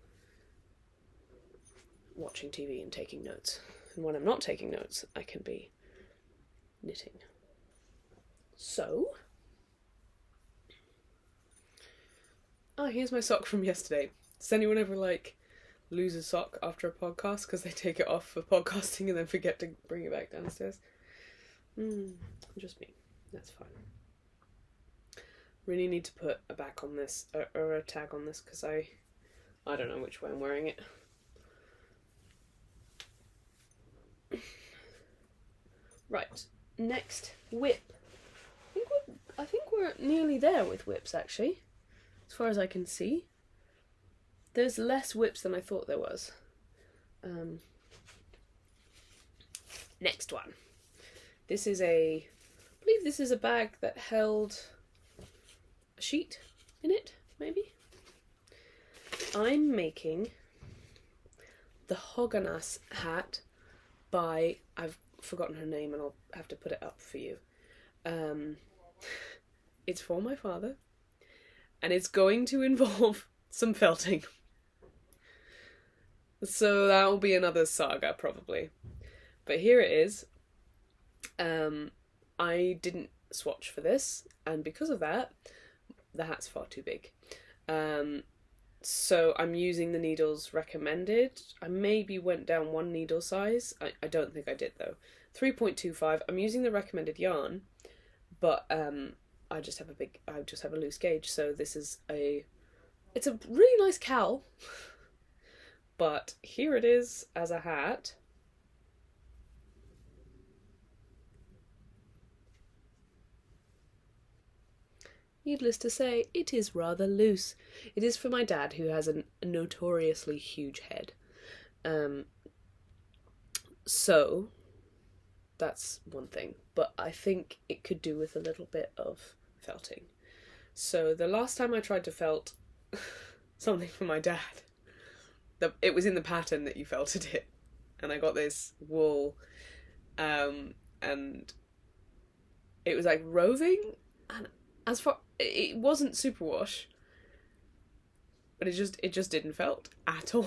watching TV and taking notes. And when I'm not taking notes, I can be knitting. So, here's my sock from yesterday. Does anyone ever lose a sock after a podcast because they take it off for podcasting and then forget to bring it back downstairs? Just me. That's fine. Really need to put a back on this or a tag on this because I don't know which way I'm wearing it. Right, next, whip. I think we're nearly there with whips, actually, as far as I can see. There's less whips than I thought there was. Next one. I believe this is a bag that held a sheet in it, maybe? I'm making the Hoganas Hat by, I've forgotten her name and I'll have to put it up for you. It's for my father and it's going to involve some felting. So that will be another saga probably. But here it is. I didn't swatch for this and because of that the hat's far too big. So I'm using the needles recommended. I maybe went down 1 needle size. I don't think I did though. 3.25. I'm using the recommended yarn, but I just have a loose gauge. So this is it's a really nice cowl, but here it is as a hat. Needless to say, it is rather loose. It is for my dad, who has a notoriously huge head. So, that's one thing. But I think it could do with a little bit of felting. So, the last time I tried to felt something for my dad, it was in the pattern that you felted it. And I got this wool, and it was like roving, and it wasn't superwash, but it just didn't felt at all.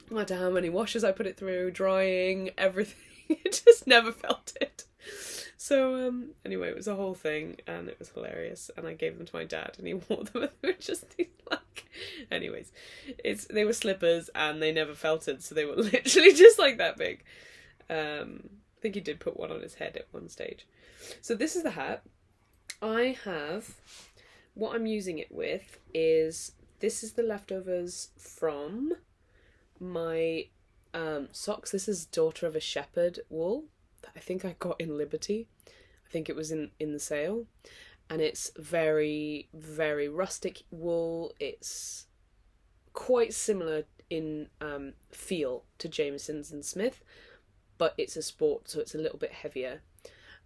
No matter how many washes I put it through, drying, everything, it just never felt it. So anyway, it was a whole thing and it was hilarious and I gave them to my dad and he wore them and they were just these anyways, they were slippers and they never felted, so they were literally just like that big. I think he did put one on his head at one stage. So this is the hat. What I'm using it with is, this is the leftovers from my socks. This is Daughter of a Shepherd wool that I think I got in Liberty. I think it was in the sale. and it's very, very rustic wool. It's quite similar in feel to Jamieson's and Smith, but it's a sport, so it's a little bit heavier.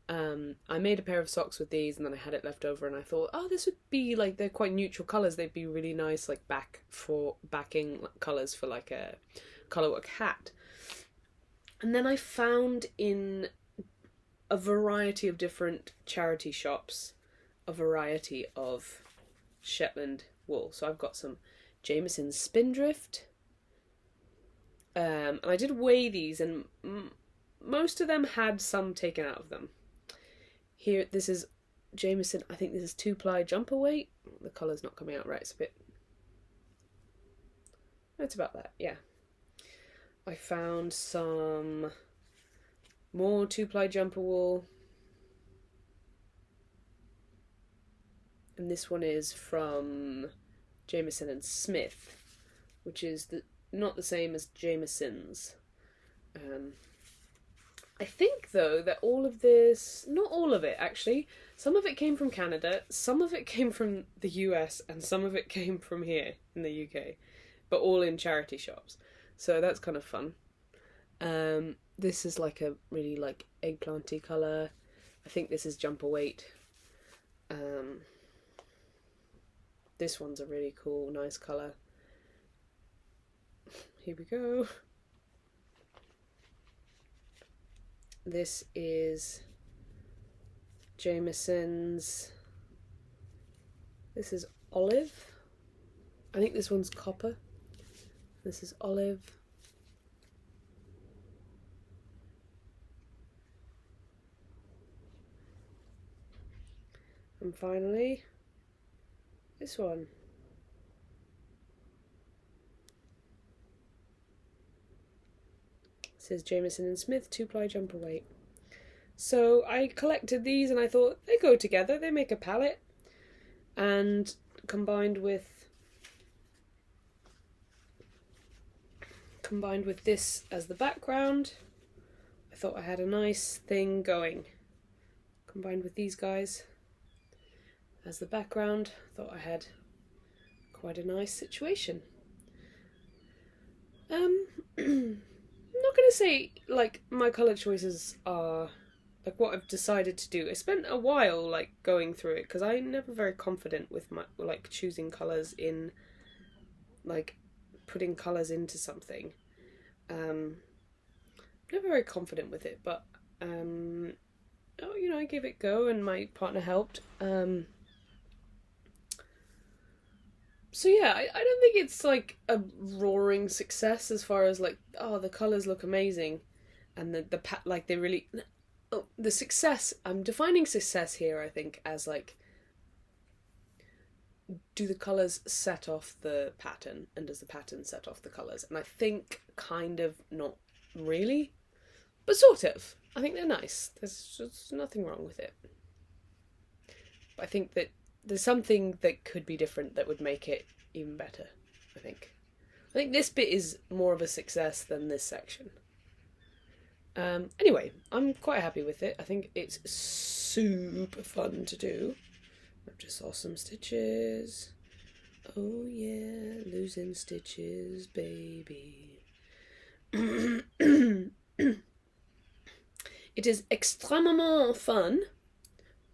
I made a pair of socks with these, and then I had it left over, and I thought, oh, this would be like, they're quite neutral colours, they'd be really nice like backing colours for like a colourwork hat. And then I found in a variety of different charity shops a variety of Shetland wool. So I've got some Jamieson's Spindrift, and I did weigh these, and most of them had some taken out of them. Here, this is Jamieson, I think this is 2-ply jumper weight. The colour's not coming out right, it's a bit... It's about that, yeah. I found some more 2-ply jumper wool. And this one is from Jamieson and Smith, which is not the same as Jamieson's. I think, though, that all of this... Not all of it, actually. Some of it came from Canada, some of it came from the US, and some of it came from here in the UK. But all in charity shops. So that's kind of fun. This is like a really like eggplanty colour. I think this is jumper weight. This one's a really cool, nice colour. Here we go. This is Jamieson's. This is olive. I think this one's copper. This is olive. And finally, this one. It says Jamieson and Smith 2-ply jumper weight. So I collected these and I thought they go together, they make a palette. And combined with this as the background, I thought I had a nice thing going. Combined with these guys as the background, I thought I had quite a nice situation. I'm not going to say like my colour choices are like what I've decided to do. I spent a while like going through it because I'm never very confident with my like choosing colours in like putting colours into something. Never very confident with it, but I gave it a go and my partner helped. So yeah, I don't think it's like a roaring success as far as like, oh, the colours look amazing, and the success. I'm defining success here, I think, as like, do the colours set off the pattern, and does the pattern set off the colours? And I think kind of not really, but sort of. I think they're nice. There's just nothing wrong with it. But I think that there's something that could be different that would make it even better, I think. I think this bit is more of a success than this section. Anyway, I'm quite happy with it. I think it's super fun to do. I've just saw some stitches. Oh yeah, losing stitches, baby. It is extrêmement fun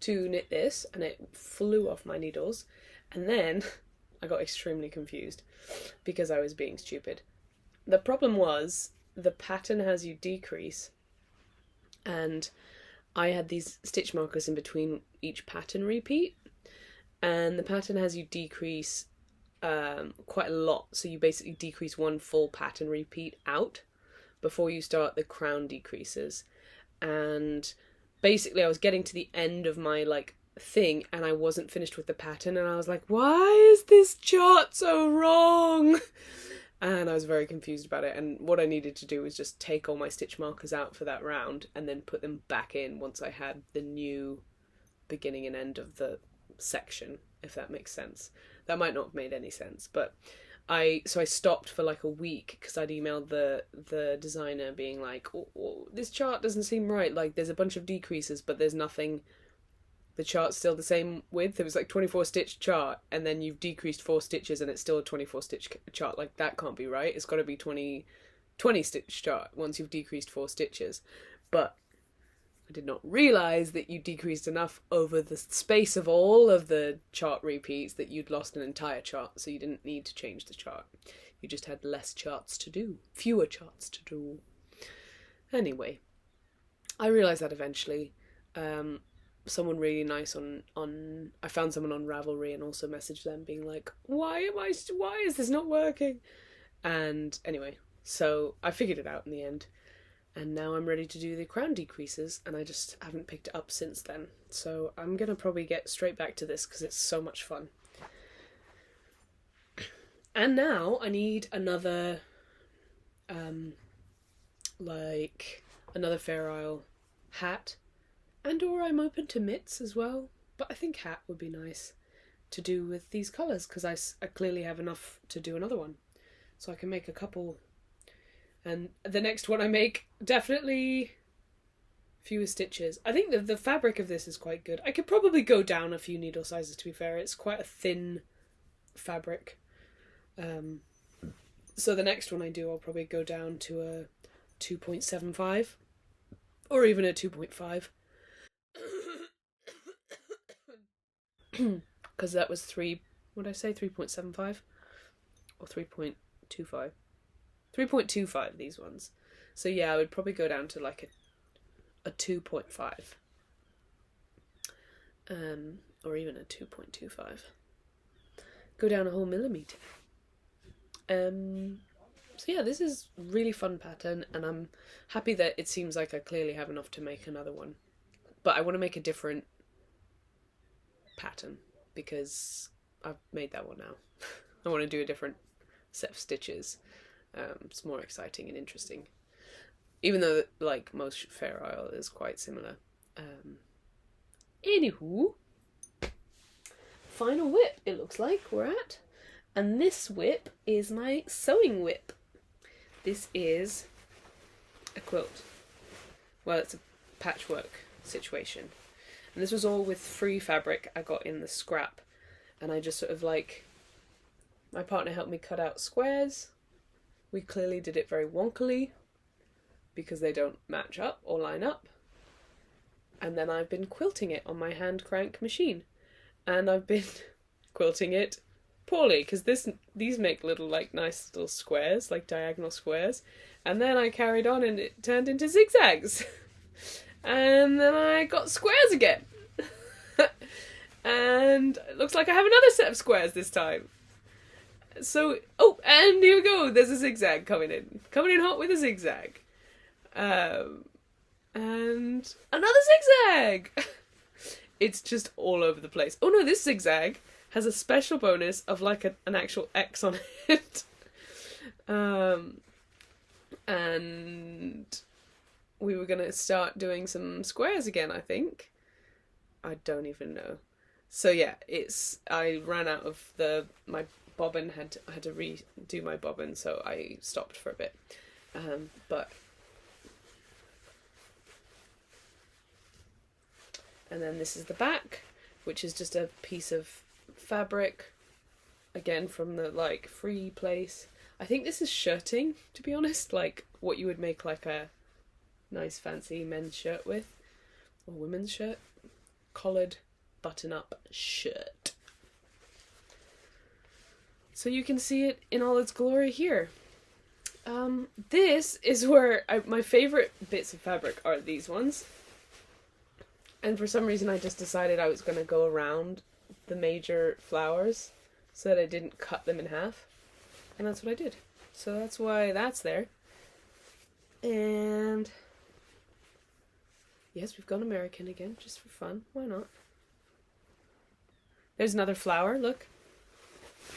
to knit this, and it flew off my needles, and then I got extremely confused because I was being stupid. The problem was the pattern has you decrease, and I had these stitch markers in between each pattern repeat, and the pattern has you decrease quite a lot, so you basically decrease one full pattern repeat out before you start the crown decreases. And basically I was getting to the end of my like thing and I wasn't finished with the pattern, and I was like, why is this chart so wrong? And I was very confused about it, and what I needed to do was just take all my stitch markers out for that round and then put them back in once I had the new beginning and end of the section, if that makes sense. That might not have made any sense, but I stopped for like a week because I'd emailed the designer being like, oh, this chart doesn't seem right, like there's a bunch of decreases but there's nothing the chart's still the same width. It was like 24 stitch chart, and then you've decreased 4 stitches and it's still a 24 stitch chart. Like, that can't be right. It's got to be 20 stitch chart once you've decreased 4 stitches. But I did not realise that you decreased enough over the space of all of the chart repeats that you'd lost an entire chart, so you didn't need to change the chart. You just had less charts to do. Fewer charts to do. Anyway, I realised that eventually. Someone really nice I found someone on Ravelry and also messaged them being like, why is this not working? And anyway, so I figured it out in the end. And now I'm ready to do the crown decreases, and I just haven't picked it up since then. So I'm going to probably get straight back to this because it's so much fun. And now I need another, another Fair Isle hat. And or I'm open to mitts as well. But I think hat would be nice to do with these colours because I clearly have enough to do another one. So I can make a couple. And the next one I make, definitely fewer stitches. I think the fabric of this is quite good. I could probably go down a few needle sizes, to be fair. It's quite a thin fabric. So the next one I do, I'll probably go down to a 2.75 or even a 2.5. Because that was 3.75 or 3.25? 3.25, these ones. So yeah, I would probably go down to like a 2.5. Or even a 2.25. Go down a whole millimetre. So yeah, this is really fun pattern, and I'm happy that it seems like I clearly have enough to make another one. But I want to make a different pattern because I've made that one now. I want to do a different set of stitches. It's more exciting and interesting, even though like most Fair Isle is quite similar. Anywho, final whip it looks like we're at, and this whip is my sewing whip. This is a quilt. Well, it's a patchwork situation, and this was all with free fabric I got in the scrap, and I just sort of like, my partner helped me cut out squares. We clearly did it very wonkily because they don't match up or line up. And then I've been quilting it on my hand crank machine. And I've been quilting it poorly because these make little like nice little squares, like diagonal squares. And then I carried on and it turned into zigzags. And then I got squares again. And it looks like I have another set of squares this time. So, oh, and here we go. There's a zigzag coming in hot with a zigzag. And another zigzag. It's just all over the place. Oh no, this zigzag has a special bonus of like an actual X on it. And we were going to start doing some squares again, I think. I don't even know. So yeah, I ran out of my bobbin, had to redo my bobbin, so I stopped for a bit. And then this is the back, which is just a piece of fabric, again from the like free place. I think this is shirting, to be honest, like what you would make like a nice fancy men's shirt with, or women's shirt, collared button-up shirt. So you can see it in all its glory here. This is where my favourite bits of fabric are these ones. And for some reason I just decided I was going to go around the major flowers so that I didn't cut them in half. And that's what I did. So that's why that's there. And yes, we've gone American again, just for fun. Why not? There's another flower, look.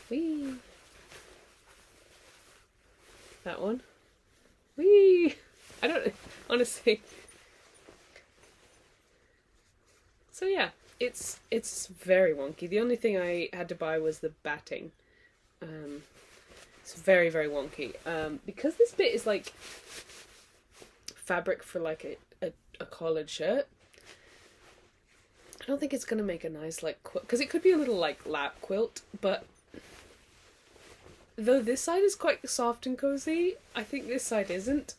Whee! That one. Whee! I don't, honestly. So yeah, it's very wonky. The only thing I had to buy was the batting. It's very, very wonky. Because this bit is like fabric for like a collared shirt. don't think it's gonna make a nice like quilt, because it could be a little like lap quilt, but though this side is quite soft and cozy, I think this side isn't.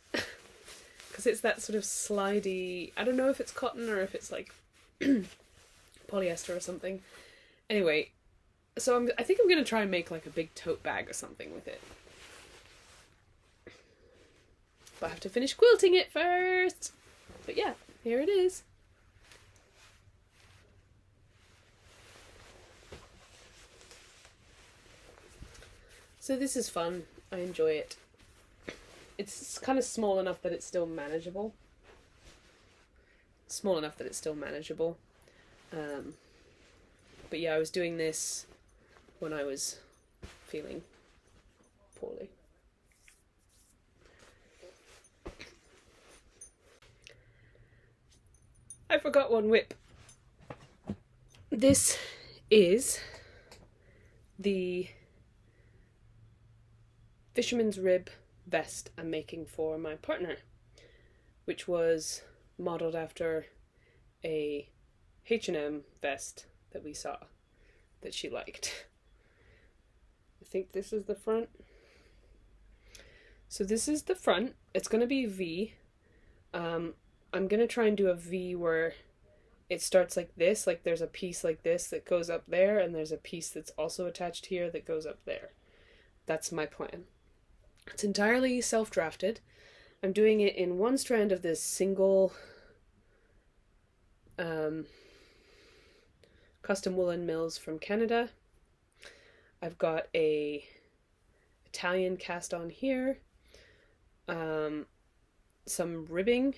Because it's that sort of slidey, I don't know if it's cotton or if it's like polyester or something. Anyway, so I think I'm going to try and make like a big tote bag or something with it. But I have to finish quilting it first. But yeah, here it is. So this is fun. I enjoy it. It's kind of small enough that it's still manageable. But yeah, I was doing this when I was feeling poorly. I forgot one whip. This is the fisherman's rib vest I'm making for my partner, which was modelled after a H&M vest that we saw that she liked. I think this is the front. So this is the front. It's going to be V. I'm going to try and do a V where it starts like this, like there's a piece like this that goes up there, and there's a piece that's also attached here that goes up there. That's my plan. It's entirely self-drafted. I'm doing it in one strand of this single custom woolen mills from Canada. I've got a Italian cast on here, some ribbing,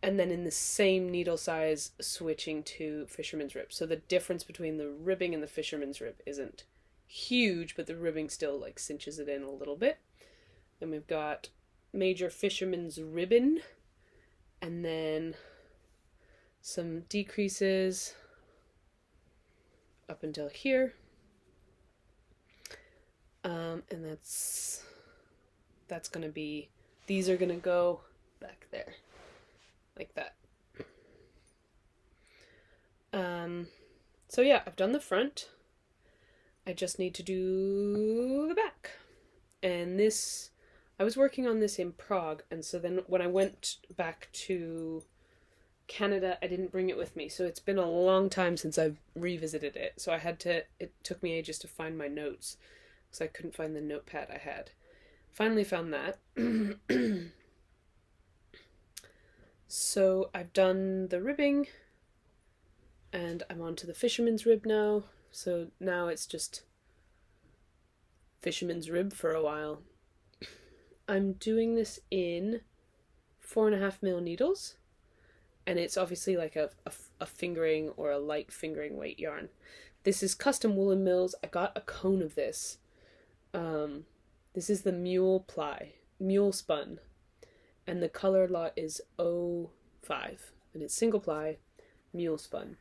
and then in the same needle size switching to fisherman's rib. So the difference between the ribbing and the fisherman's rib isn't huge, but the ribbing still like cinches it in a little bit. Then we've got major fisherman's ribbon, and then some decreases up until here, and that's gonna be, these are gonna go back there like that. So yeah, I've done the front. I just need to do the back. And this, I was working on this in Prague, and so then when I went back to Canada, I didn't bring it with me. So it's been a long time since I've revisited it. So it took me ages to find my notes, because I couldn't find the notepad I had. Finally found that. So I've done the ribbing, and I'm on to the fisherman's rib now. So now it's just fisherman's rib for a while. I'm doing this in 4.5mm needles, and it's obviously like a fingering or a light fingering weight yarn. This is custom woolen mills. I got a cone of this. This is the mule spun, and the color lot is 05, and it's single ply, mule spun.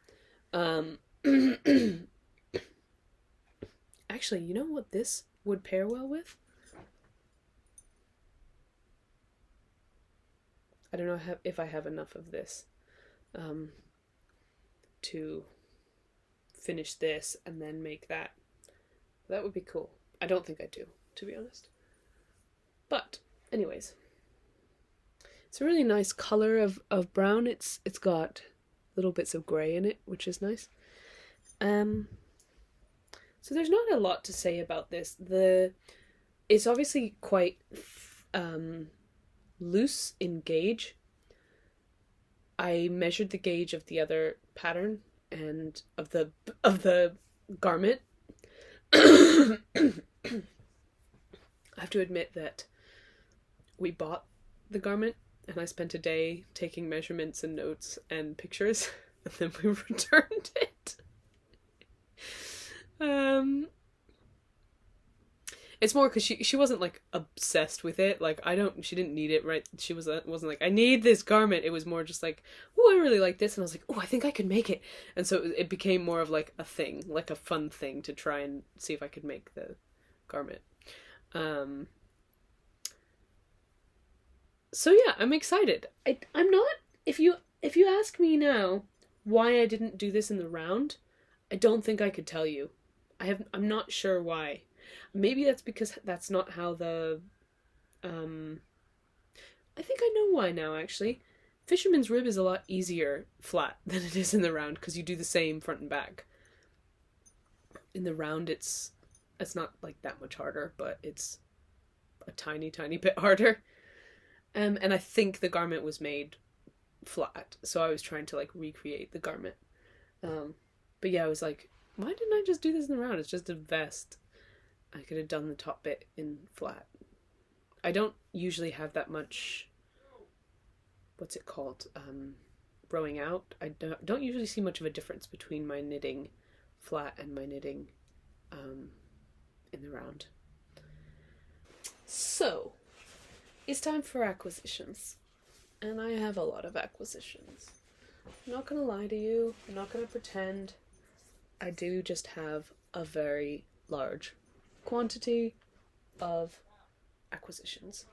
Actually, you know what this would pair well with? I don't know if I have enough of this to finish this and then make that. That would be cool. I don't think I do, to be honest. But anyways, it's a really nice color of brown. It's got little bits of grey in it, which is nice. So there's not a lot to say about this. It's obviously quite loose in gauge. I measured the gauge of the other pattern and of the garment. I have to admit that we bought the garment and I spent a day taking measurements and notes and pictures, and then we returned it. It's more because she wasn't like obsessed with it. Like she didn't need it, right? She wasn't like, I need this garment. It was more just like, oh, I really like this, and I was like, oh, I think I could make it. And so it became more of like a thing, like a fun thing to try and see if I could make the garment. So yeah, I'm excited. I'm not. If you ask me now, why I didn't do this in the round, I don't think I could tell you. I'm not sure why. Maybe that's because that's not how the, I think I know why now, actually. Fisherman's rib is a lot easier flat than it is in the round, because you do the same front and back. In the round, it's not like that much harder, but it's a tiny, tiny bit harder. And I think the garment was made flat, so I was trying to like recreate the garment. But yeah, I was like, why didn't I just do this in the round? It's just a vest. I could have done the top bit in flat. I don't usually have that much, what's it called, rowing out. I don't usually see much of a difference between my knitting flat and my knitting in the round. So, it's time for acquisitions. And I have a lot of acquisitions. I'm not going to lie to you. I'm not going to pretend. I do just have a very large quantity of acquisitions.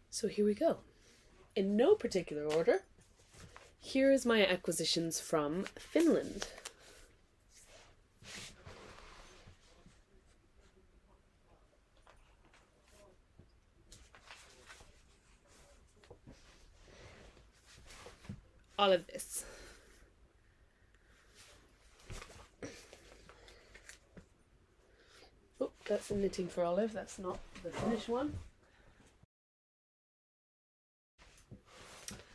So here we go. In no particular order, here is my acquisitions from Finland. All of this. Oh, that's the knitting for Olive. That's not the finished one.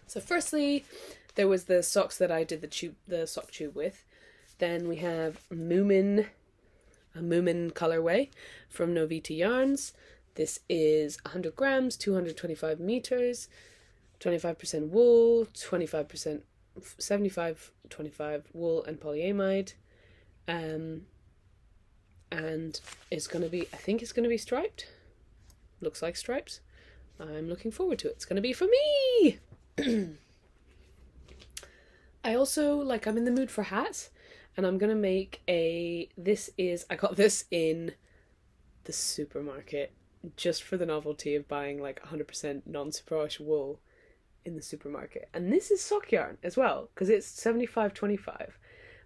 So firstly, there was the socks that I did the sock tube with. Then we have a Moomin colorway from Novita Yarns. This is 100 grams, 225 meters, 25% wool, 25%, 75-25 wool and polyamide. And it's going to be, I think it's going to be striped. Looks like stripes. I'm looking forward to it. It's going to be for me! I also, I'm in the mood for hats, and I'm going to make I got this in the supermarket, just for the novelty of buying 100% non-superwash wool in the supermarket. And this is sock yarn as well, because it's 75-25.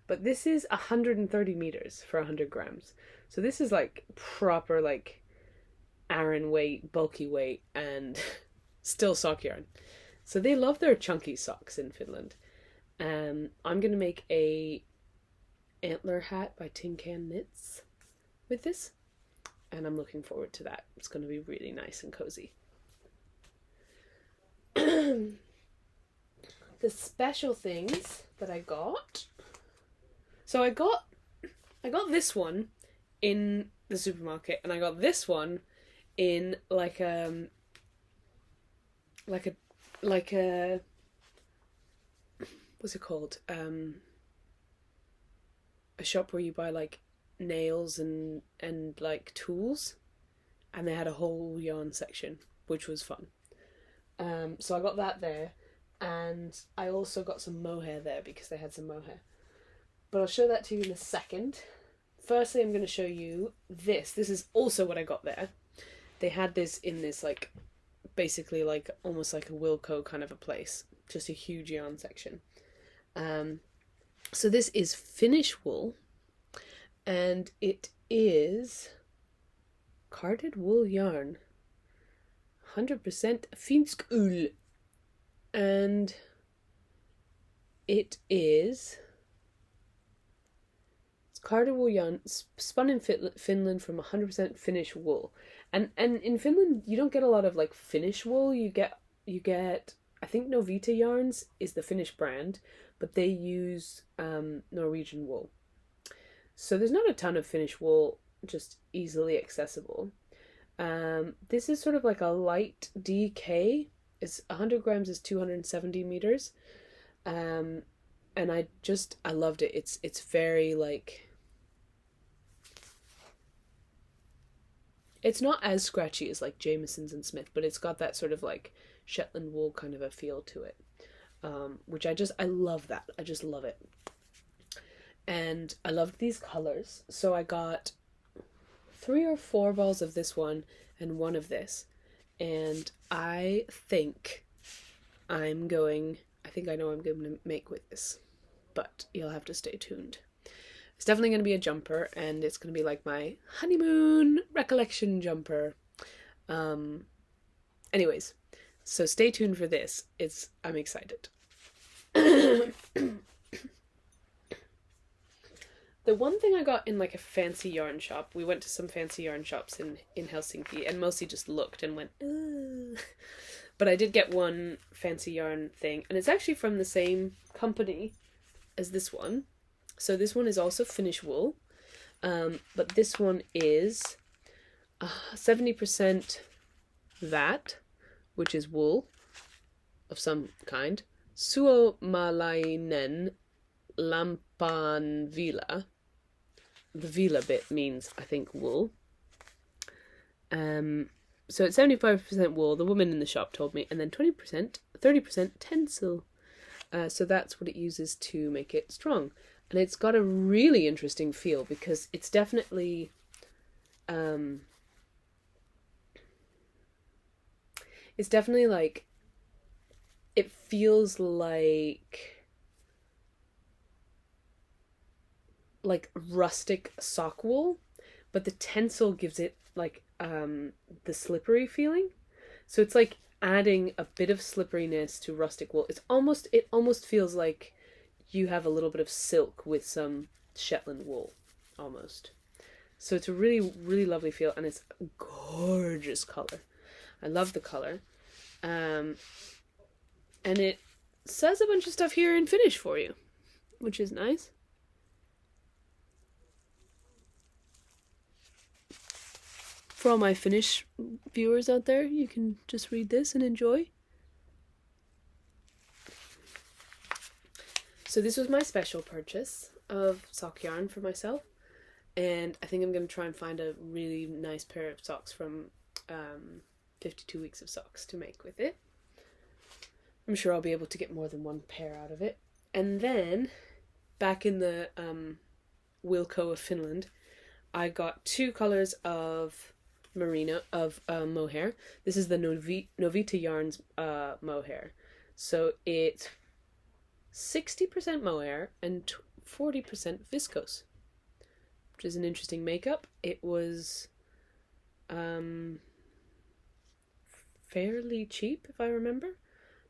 But this is 130 meters for 100 grams. So this is proper arran weight, bulky weight, and still sock yarn. So they love their chunky socks in Finland. I'm going to make a Antler Hat by Tin Can Knits with this. And I'm looking forward to that. It's going to be really nice and cozy. The special things that I got. So I got this one in the supermarket, and I got this one in like a what's it called? A shop where you buy nails and tools, and they had a whole yarn section, which was fun. So I got that there, and I also got some mohair there because they had some mohair. But I'll show that to you in a second. Firstly, I'm going to show you this. This is also what I got there. They had this in this basically almost like a Wilco kind of a place. Just a huge yarn section. So this is Finnish wool, and it is carded wool yarn. 100% finsk ull. And it's carded wool yarn spun in Finland from 100% Finnish wool. And in Finland you don't get a lot of Finnish wool. You get I think Novita Yarns is the Finnish brand, but they use Norwegian wool. So there's not a ton of Finnish wool just easily accessible. This is sort of like a light DK. It's 100 grams is 270 meters. And I loved it. It's very it's not as scratchy as Jameson's and Smith, but it's got that sort of Shetland wool kind of a feel to it. Which I love that. I just love it. And I loved these colors. So I got 3 or 4 balls of this one and 1 of this. And I think I think I know what I'm going to make with this, but you'll have to stay tuned. It's definitely going to be a jumper, and it's going to be like my honeymoon recollection jumper. Anyways, so stay tuned for this. I'm excited. The one thing I got in like a fancy yarn shop, we went to some fancy yarn shops in Helsinki and mostly just looked and went, ugh. But I did get one fancy yarn thing, and it's actually from the same company as this one. So this one is also Finnish wool, but this one is 70% that, which is wool of some kind, suomalainen lampanvila. The vila bit means, I think, wool. So it's 75% wool, the woman in the shop told me, and then 30% tencel. So that's what it uses to make it strong. And it's got a really interesting feel because it's definitely like, it feels like rustic sock wool, but the tencel gives it like the slippery feeling. So it's like adding a bit of slipperiness to rustic wool. It almost feels like you have a little bit of silk with some Shetland wool, almost. So it's a really, really lovely feel, and it's a gorgeous color. I love the color. And it says a bunch of stuff here in Finnish for you, which is nice. For all my Finnish viewers out there, you can just read this and enjoy. So this was my special purchase of sock yarn for myself, and I think I'm going to try and find a really nice pair of socks from 52 Weeks of Socks to make with it. I'm sure I'll be able to get more than one pair out of it. And then, back in the Wilco of Finland, I got 2 colors of merino, of mohair. This is the Novita Yarns mohair. So it's 60% mohair and 40% viscose, which is an interesting makeup. It was fairly cheap, if I remember.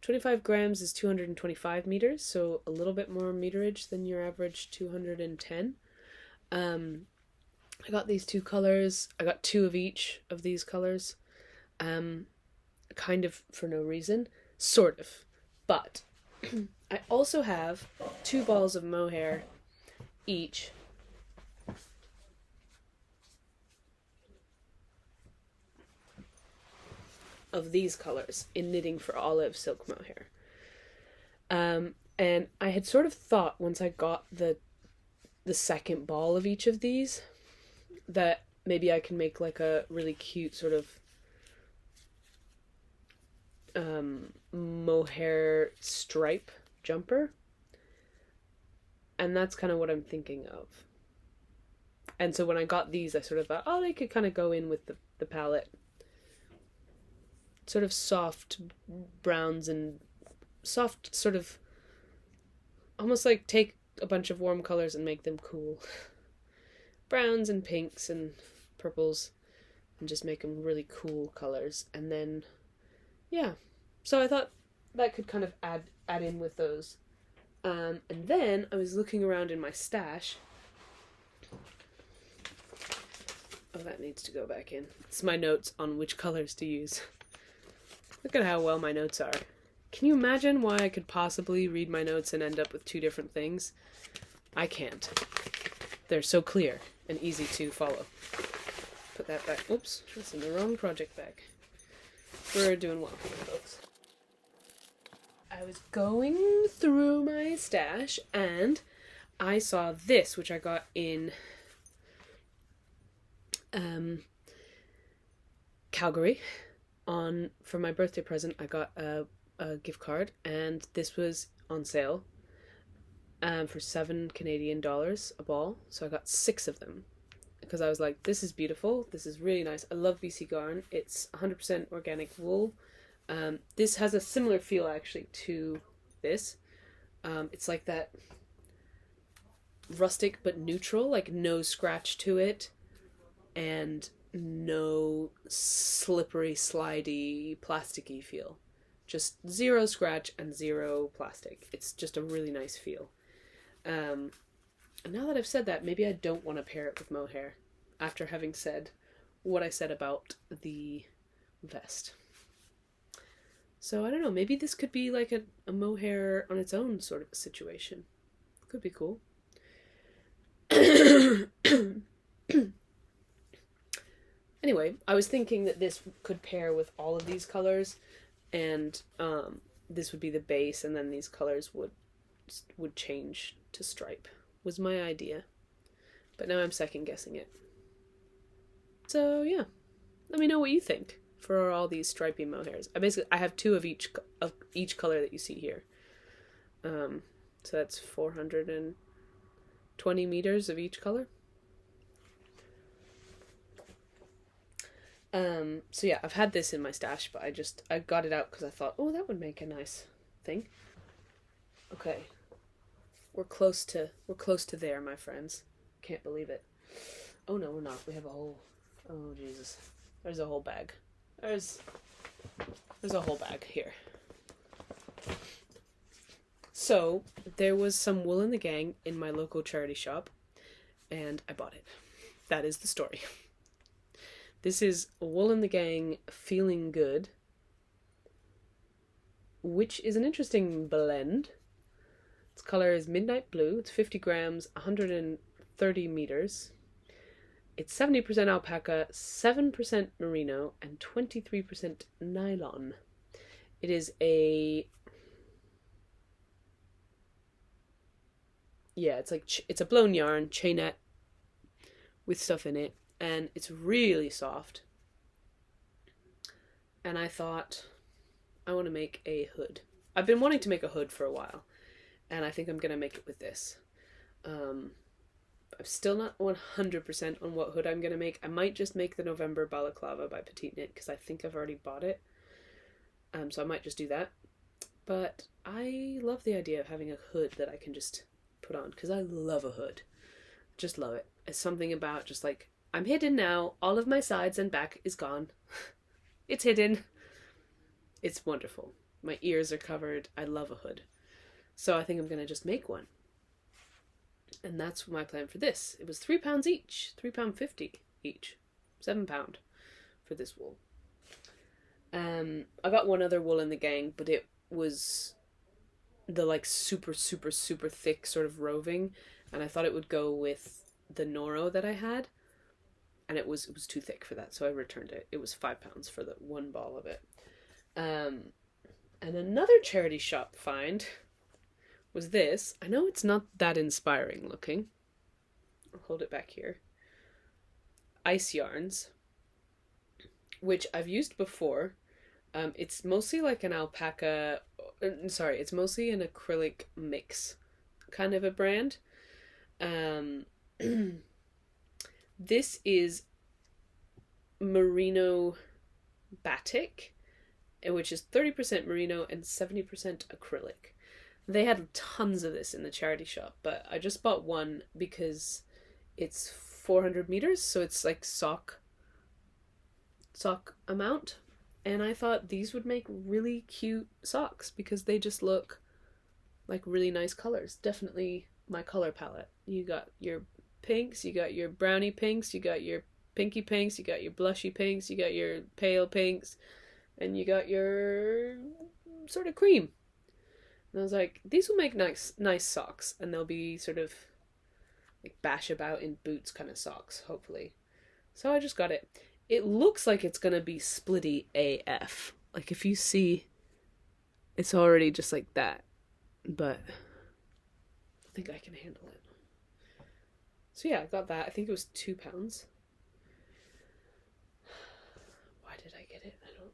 25 grams is 225 meters, so a little bit more meterage than your average 210. I got these 2 colors. I got 2 of each of these colors. Kind of for no reason. Sort of. But I also have 2 balls of mohair each. Of these colors in Knitting for Olive silk mohair. And I had sort of thought once I got the second ball of each of these that maybe I can make like a really cute sort of mohair stripe jumper. And that's kind of what I'm thinking of. And so when I got these, I sort of thought, oh, they could kind of go in with the palette. Sort of soft browns and soft sort of almost like take a bunch of warm colors and make them cool. Browns and pinks and purples, and just make them really cool colors. And then, yeah. So I thought that could kind of add in with those. And then I was looking around in my stash. Oh, that needs to go back in. It's my notes on which colors to use. Look at how well my notes are. Can you imagine why I could possibly read my notes and end up with 2 different things? I can't. They're so clear and easy to follow. Put that back. Oops, that's in the wrong project bag. We're doing well, folks. I was going through my stash and I saw this, which I got in Calgary. For my birthday present, I got a gift card, and this was on sale for $7 Canadian a ball. So I got 6 of them because I was like, this is beautiful. This is really nice. I love BC Garn. It's 100% organic wool. This has a similar feel actually to this. It's like that rustic but neutral, like no scratch to it, and no slippery, slidey, plasticky feel. Just zero scratch and zero plastic. It's just a really nice feel. And now that I've said that, maybe I don't want to pair it with mohair after having said what I said about the vest. So I don't know, maybe this could be like a mohair on its own sort of a situation. Could be cool. Anyway, I was thinking that this could pair with all of these colors, and this would be the base, and then these colors would change to stripe, was my idea. But now I'm second guessing it. So yeah, let me know what you think for all these stripy mohairs. I have 2 of each color that you see here. So that's 420 meters of each color. So yeah, I've had this in my stash, but I got it out because I thought, oh, that would make a nice thing. Okay. We're close to there, my friends. Can't believe it. Oh no, we're not. We have a whole, oh Jesus. There's a whole bag. There's a whole bag here. So, there was some wool in the gang in my local charity shop, and I bought it. That is the story. This is Wool in the Gang Feeling Good, which is an interesting blend. Its color is midnight blue. It's 50 grams, 130 meters. It's 70% alpaca, 7% merino, and 23% nylon. It is it's a blown yarn, chainette, with stuff in it, and it's really soft. And I thought, I want to make a hood. I've been wanting to make a hood for a while, and I think I'm going to make it with this. I'm still not 100% on what hood I'm going to make. I might just make the November Balaclava by Petite because I think I've already bought it. So I might just do that. But I love the idea of having a hood that I can just put on, because I love a hood. Just love it. It's something about just like, I'm hidden now, all of my sides and back is gone. It's hidden. It's wonderful. My ears are covered. I love a hood. So I think I'm going to just make one. And that's my plan for this. It was £3 each. £3.50 each. £7 for this wool. I got one other wool in the gang, but it was the like super, super, super thick sort of roving. And I thought it would go with the Noro that I had. And it was too thick for that, so I returned it. It was £5 for the one ball of it. And another charity shop find was this. I know it's not that inspiring looking. I'll hold it back here. Ice yarns, which I've used before. It's mostly like an alpaca, it's mostly an acrylic mix kind of a brand. This is merino batik, which is 30% merino and 70% acrylic. They had tons of this in the charity shop, but I just bought one because it's 400 meters, so it's like sock amount. And I thought these would make really cute socks because they just look like really nice colors. Definitely my color palette. You got your pinks, you got your brownie pinks, you got your pinky pinks, you got your blushy pinks, you got your pale pinks, and you got your sort of cream. And I was like, these will make nice socks, and they'll be sort of like bash about in boots kind of socks, hopefully. So I just got it. It looks like it's gonna be splitty AF. Like if you see, it's already just like that. But I think I can handle it. So yeah, I got that. I think it was £2. Why did I get it? I don't.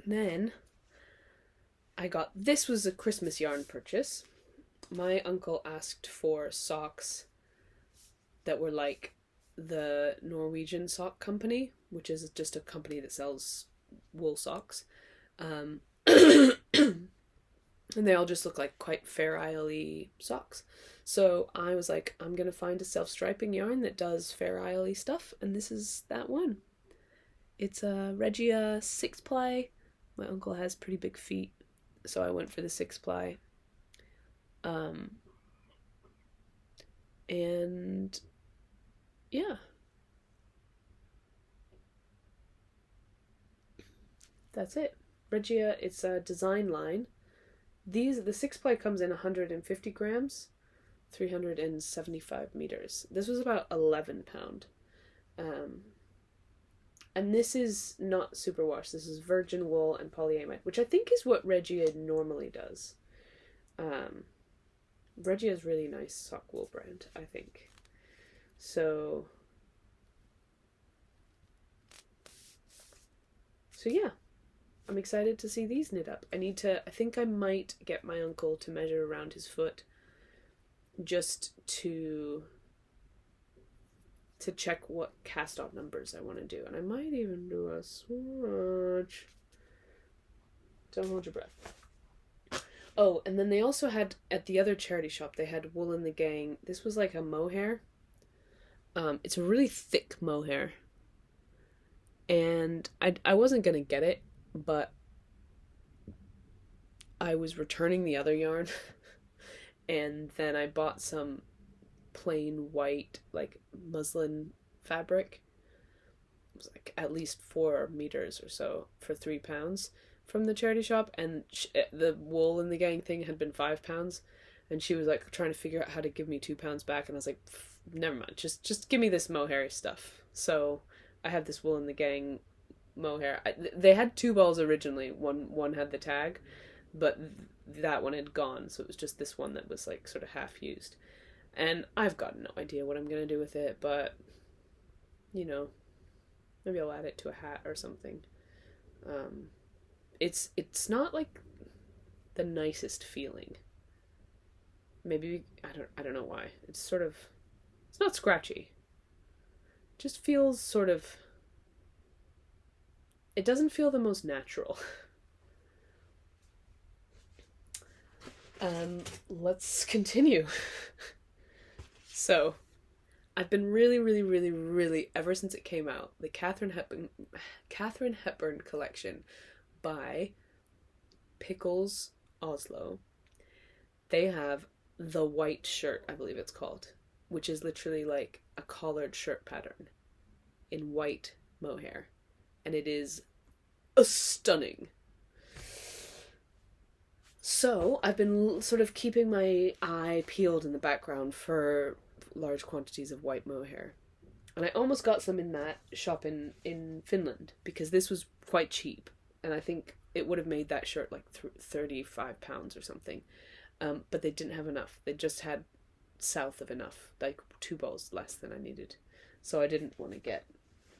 And then I got, this was a Christmas yarn purchase. My uncle asked for socks that were like the Norwegian sock company, which is just a company that sells wool socks. And they all just look like quite Fair Isle-y socks. So I was like, I'm going to find a self-striping yarn that does Fair Isle-y stuff, and this is that one. It's a Regia 6-ply. My uncle has pretty big feet, so I went for the 6-ply. And yeah. That's it. Regia, it's a design line. The 6-ply comes in 150 grams, 375 meters. This was about £11. And this is not superwash. This is virgin wool and polyamide, which I think is what Regia normally does. Regia is really nice sock wool brand, I think. So yeah. I'm excited to see these knit up. I think I might get my uncle to measure around his foot just to check what cast off numbers I want to do. And I might even do a swatch. Don't hold your breath. Oh, and then they also had, at the other charity shop, they had Wool in the Gang. This was like a mohair. It's a really thick mohair. And I wasn't going to get it, but I was returning the other yarn and then I bought some plain white like muslin fabric. It was like at least 4 meters or so for £3 from the charity shop, and the Wool in the Gang thing had been £5, and she was like trying to figure out how to give me £2 back, and I was like, never mind, just give me this mohair stuff. So I have this Wool in the Gang mohair. They had 2 balls originally. One had the tag, but that one had gone, so it was just this one that was like sort of half used. And I've got no idea what I'm gonna do with it, but you know, maybe I'll add it to a hat or something. It's not like the nicest feeling. Maybe I don't know why. It's not scratchy. It just feels sort of, it doesn't feel the most natural. Let's continue. So, I've been really, ever since it came out, the Katharine Hepburn collection by Pickles, Oslo. They have the white shirt, I believe it's called, which is literally like a collared shirt pattern in white mohair. And it is stunning. So, I've been sort of keeping my eye peeled in the background for large quantities of white mohair. And I almost got some in that shop in Finland, because this was quite cheap. And I think it would have made that shirt like £35 or something. But they didn't have enough. They just had south of enough, like 2 balls less than I needed. So I didn't want to get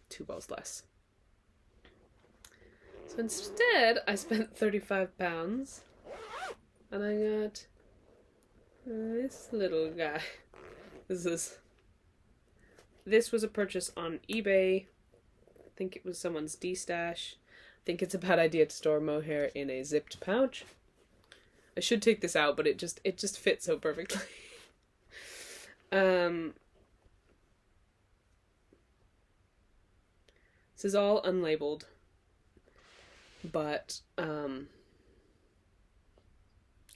2 balls less. So instead, I spent £35. And I got this little guy. This was a purchase on eBay. I think it was someone's D-stash. I think it's a bad idea to store mohair in a zipped pouch. I should take this out, but it just fits so perfectly. This is all unlabeled, but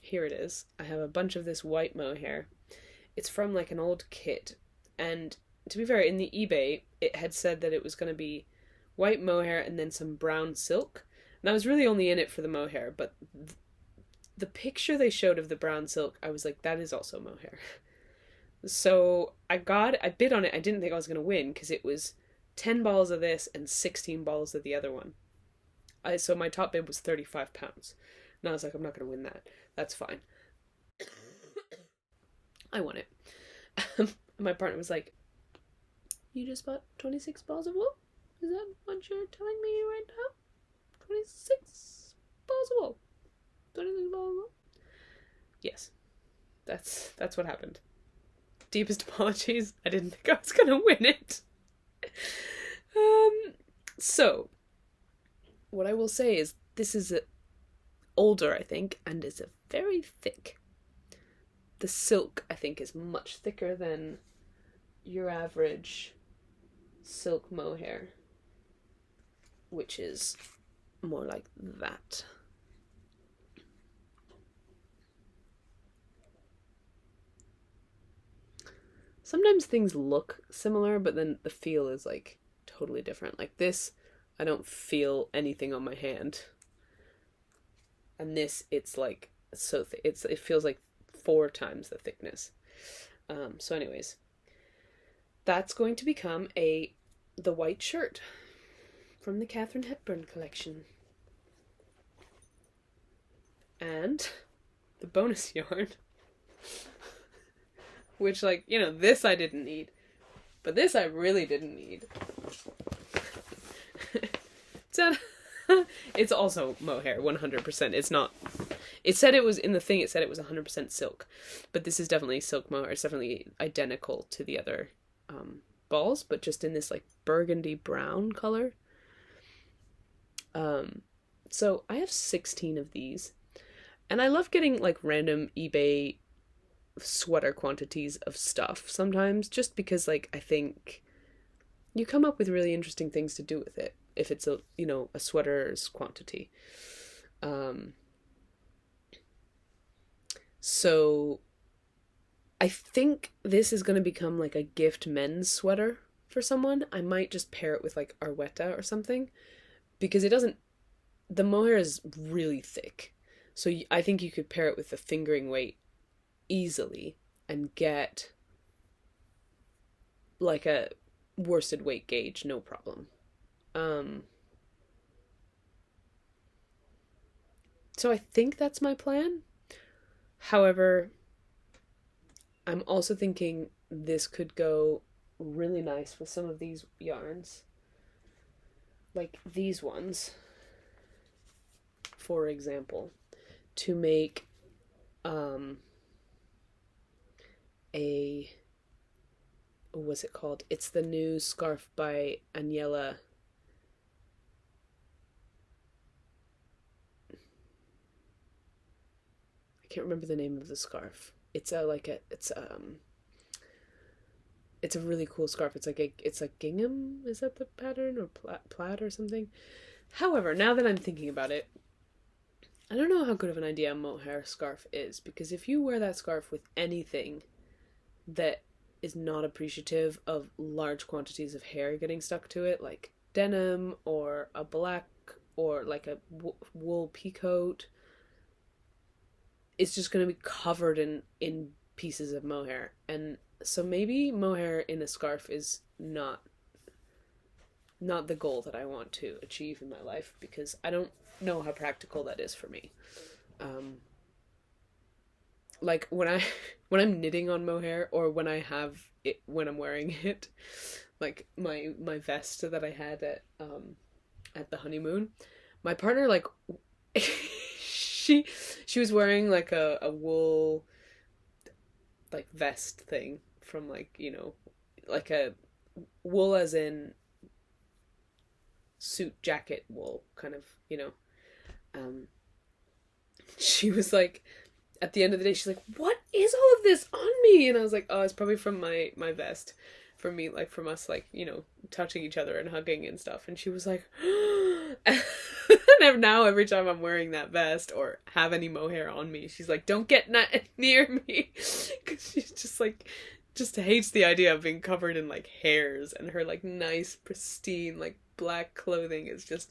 here it is. I have a bunch of this white mohair. It's from like an old kit, and to be fair, in the eBay it had said that it was going to be white mohair and then some brown silk, and I was really only in it for the mohair, but the picture they showed of the brown silk, I was like, that is also mohair. So I bid on it. I didn't think I was going to win, because it was 10 balls of this and 16 balls of the other one. So my top bid was £35. And I was like, I'm not going to win that. That's fine. I won it. My partner was like, you just bought 26 balls of wool? Is that what you're telling me right now? 26 balls of wool. 26 balls of wool? Yes. That's what happened. Deepest apologies. I didn't think I was going to win it. So, what I will say is this is older, I think, and is very thick. The silk, I think, is much thicker than your average silk mohair, which is more like that. Sometimes things look similar, but then the feel is like totally different. Like this, I don't feel anything on my hand. And this, it's like so it feels like 4 times the thickness. So anyways, that's going to become the white shirt from the Katharine Hepburn collection. And the bonus yarn, which, like, you know, this I didn't need, but this I really didn't need. It's also mohair, 100%. It's not, it said it was, in the thing it said it was 100% silk, but this is definitely silk mohair. It's definitely identical to the other balls, but just in this like burgundy brown color. So I have 16 of these, and I love getting like random eBay sweater quantities of stuff sometimes, just because like I think you come up with really interesting things to do with it if it's a, you know, a sweater's quantity. So I think this is going to become like a gift men's sweater for someone. I might just pair it with like Arwetta or something, because it doesn't, the mohair is really thick. So I think you could pair it with the fingering weight easily and get like a worsted weight gauge, no problem. So I think that's my plan. However, I'm also thinking this could go really nice with some of these yarns. Like these ones, for example, to make what's it called? It's the new scarf by Aniela. I can't remember the name of the scarf. It's a really cool scarf. It's like gingham. Is that the pattern, or plaid or something? However, now that I'm thinking about it, I don't know how good of an idea a mohair scarf is, because if you wear that scarf with anything that is not appreciative of large quantities of hair getting stuck to it, like denim or a black or like a wool peacoat, it's just going to be covered in pieces of mohair. And so maybe mohair in a scarf is not the goal that I want to achieve in my life, because I don't know how practical that is for me. Like when I'm knitting on mohair, or when I have it, when I'm wearing it, like my vest that I had at the honeymoon, my partner, like she was wearing like a wool like vest thing from, like, you know, like a wool as in suit jacket wool kind of, you know. She was like, at the end of the day, she's like, "What is all of this on me?" And I was like, "Oh, it's probably from my vest, from me, like from us, like, you know, touching each other and hugging and stuff." And she was like, and now every time I'm wearing that vest or have any mohair on me, she's like, "Don't get near me," because she's just like, just hates the idea of being covered in like hairs, and her like nice pristine like black clothing is just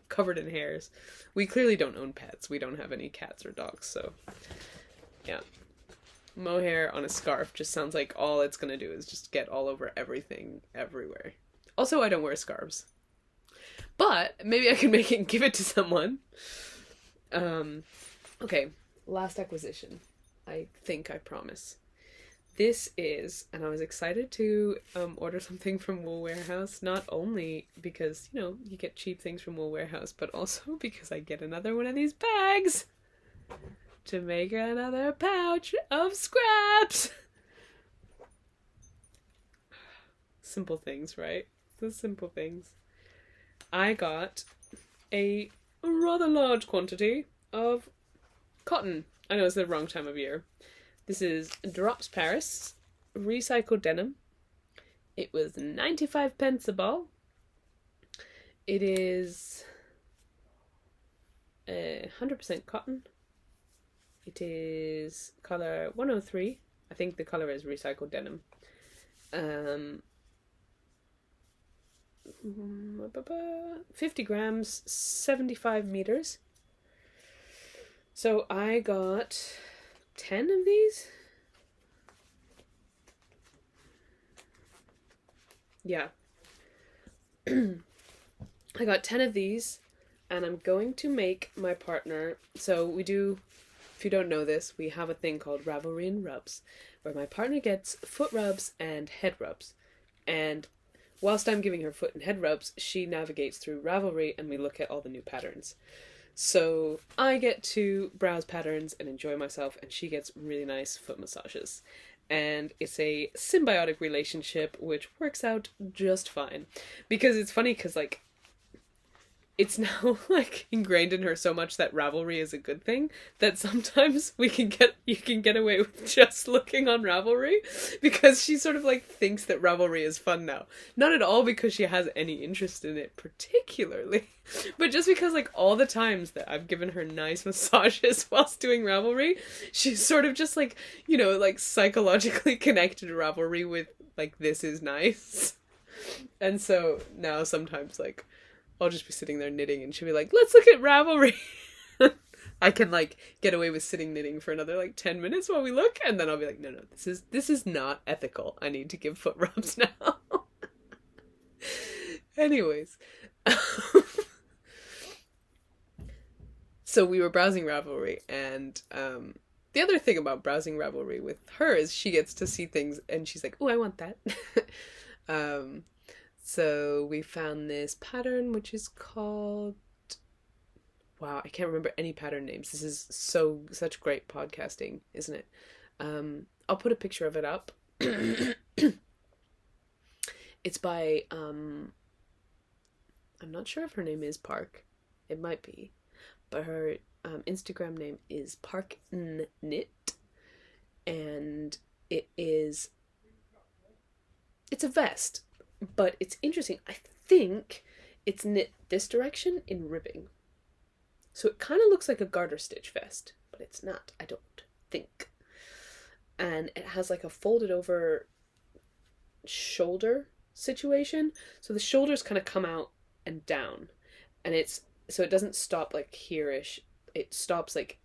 covered in hairs. We clearly don't own pets. We don't have any cats or dogs, so yeah. Mohair on a scarf just sounds like all it's gonna do is just get all over everything, everywhere. Also, I don't wear scarves. But maybe I can make it and give it to someone. Okay, last acquisition. I think, I promise. This is, and I was excited to order something from Wool Warehouse, not only because, you know, you get cheap things from Wool Warehouse, but also because I get another one of these bags to make another pouch of scraps. Simple things, right? The simple things. I got a rather large quantity of cotton. I know it's the wrong time of year. This is Drops Paris recycled denim. It was 95 pence a ball. It is 100% cotton. It is colour 103. I think the colour is recycled denim. 50 grams, 75 meters. So I got 10 of these. Yeah. I got 10 of these, and I'm going to make my partner, so we do, if you don't know this, we have a thing called Ravelry and Rubs, where my partner gets foot rubs and head rubs, and whilst I'm giving her foot and head rubs, she navigates through Ravelry and we look at all the new patterns. So I get to browse patterns and enjoy myself, and she gets really nice foot massages. And it's a symbiotic relationship which works out just fine. Because it's funny because, like, it's now, like, ingrained in her so much that Ravelry is a good thing that sometimes you can get away with just looking on Ravelry because she sort of, like, thinks that Ravelry is fun now. Not at all because she has any interest in it particularly, but just because, like, all the times that I've given her nice massages whilst doing Ravelry, she's sort of just, like, you know, like, psychologically connected to Ravelry with, like, this is nice. And so now sometimes, like, I'll just be sitting there knitting and she'll be like, let's look at Ravelry. I can, like, get away with sitting knitting for another, like, 10 minutes while we look, and then I'll be like, no, this is not ethical. I need to give foot rubs now. Anyways. So we were browsing Ravelry, and the other thing about browsing Ravelry with her is she gets to see things and she's like, oh, I want that. So we found this pattern, which is called, wow, I can't remember any pattern names. This is such great podcasting, isn't it? I'll put a picture of it up. It's by, I'm not sure if her name is Park. It might be. But her Instagram name is parknknit. And it's a vest. But it's interesting. I think it's knit this direction in ribbing. So it kind of looks like a garter stitch vest, but it's not, I don't think. And it has like a folded over shoulder situation. So the shoulders kind of come out and down. And so it doesn't stop like here-ish. It stops like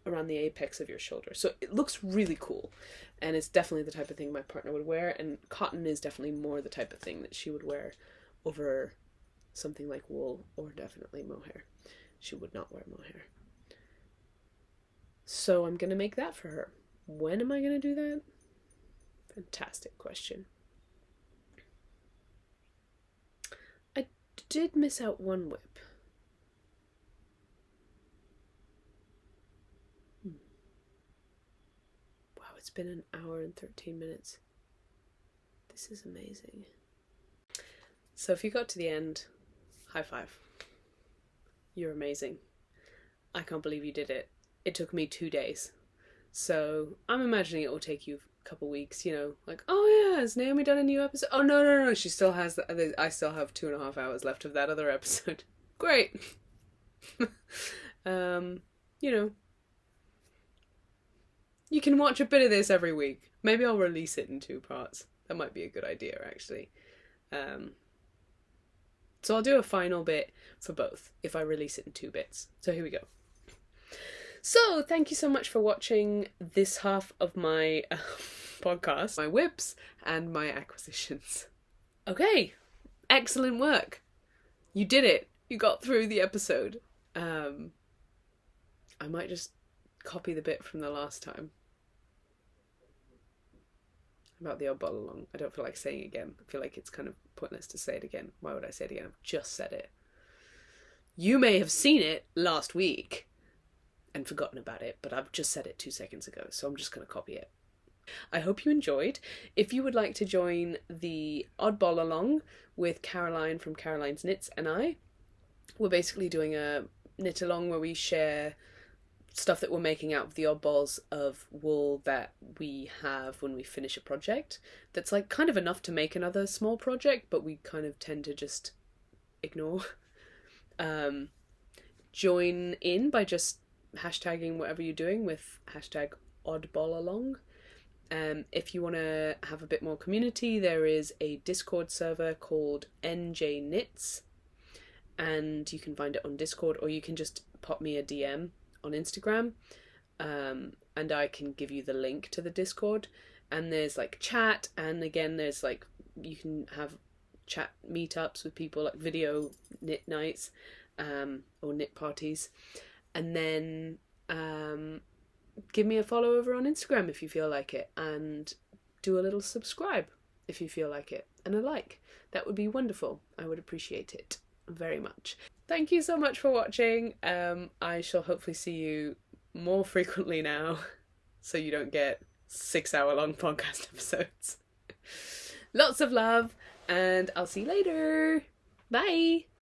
around the apex of your shoulder. So it looks really cool. And it's definitely the type of thing my partner would wear. And cotton is definitely more the type of thing that she would wear over something like wool or definitely mohair. She would not wear mohair. So I'm going to make that for her. When am I going to do that? Fantastic question. I did miss out one whip. It's been an hour and 13 minutes. This is amazing. So if you got to the end, high five. You're amazing. I can't believe you did it. It took me 2 days. So I'm imagining it will take you a couple weeks, you know, like, oh yeah, has Naomi done a new episode? Oh no, she still has, I still have 2.5 hours left of that other episode. Great. You know, you can watch a bit of this every week. Maybe I'll release it in 2 parts. That might be a good idea, actually. So I'll do a final bit for both if I release it in 2 bits. So here we go. So thank you so much for watching this half of my podcast, my whips and my acquisitions. Okay, excellent work. You did it. You got through the episode. I might just copy the bit from the last time about the odd bottle along. I don't feel like saying it again. I feel like it's kind of pointless to say it again. Why would I say it again? I've just said it. You may have seen it last week and forgotten about it, but I've just said it 2 seconds ago, so I'm just going to copy it. I hope you enjoyed. If you would like to join the oddball along with Caroline from Caroline's Knits and I, we're basically doing a knit along where we share stuff that we're making out of the odd balls of wool that we have when we finish a project. That's like kind of enough to make another small project, but we kind of tend to just ignore. Join in by just hashtagging whatever you're doing with hashtag oddballalong. If you want to have a bit more community, there is a Discord server called njknits, and you can find it on Discord, or you can just pop me a DM on Instagram, and I can give you the link to the Discord. And there's like chat, and again there's like, you can have chat meetups with people, like video knit nights, or knit parties. And then give me a follow over on Instagram if you feel like it, and do a little subscribe if you feel like it, and a like. That would be wonderful. I would appreciate it very much. Thank you so much for watching. I shall hopefully see you more frequently now, so you don't get 6-hour-long podcast episodes. Lots of love, and I'll see you later. Bye!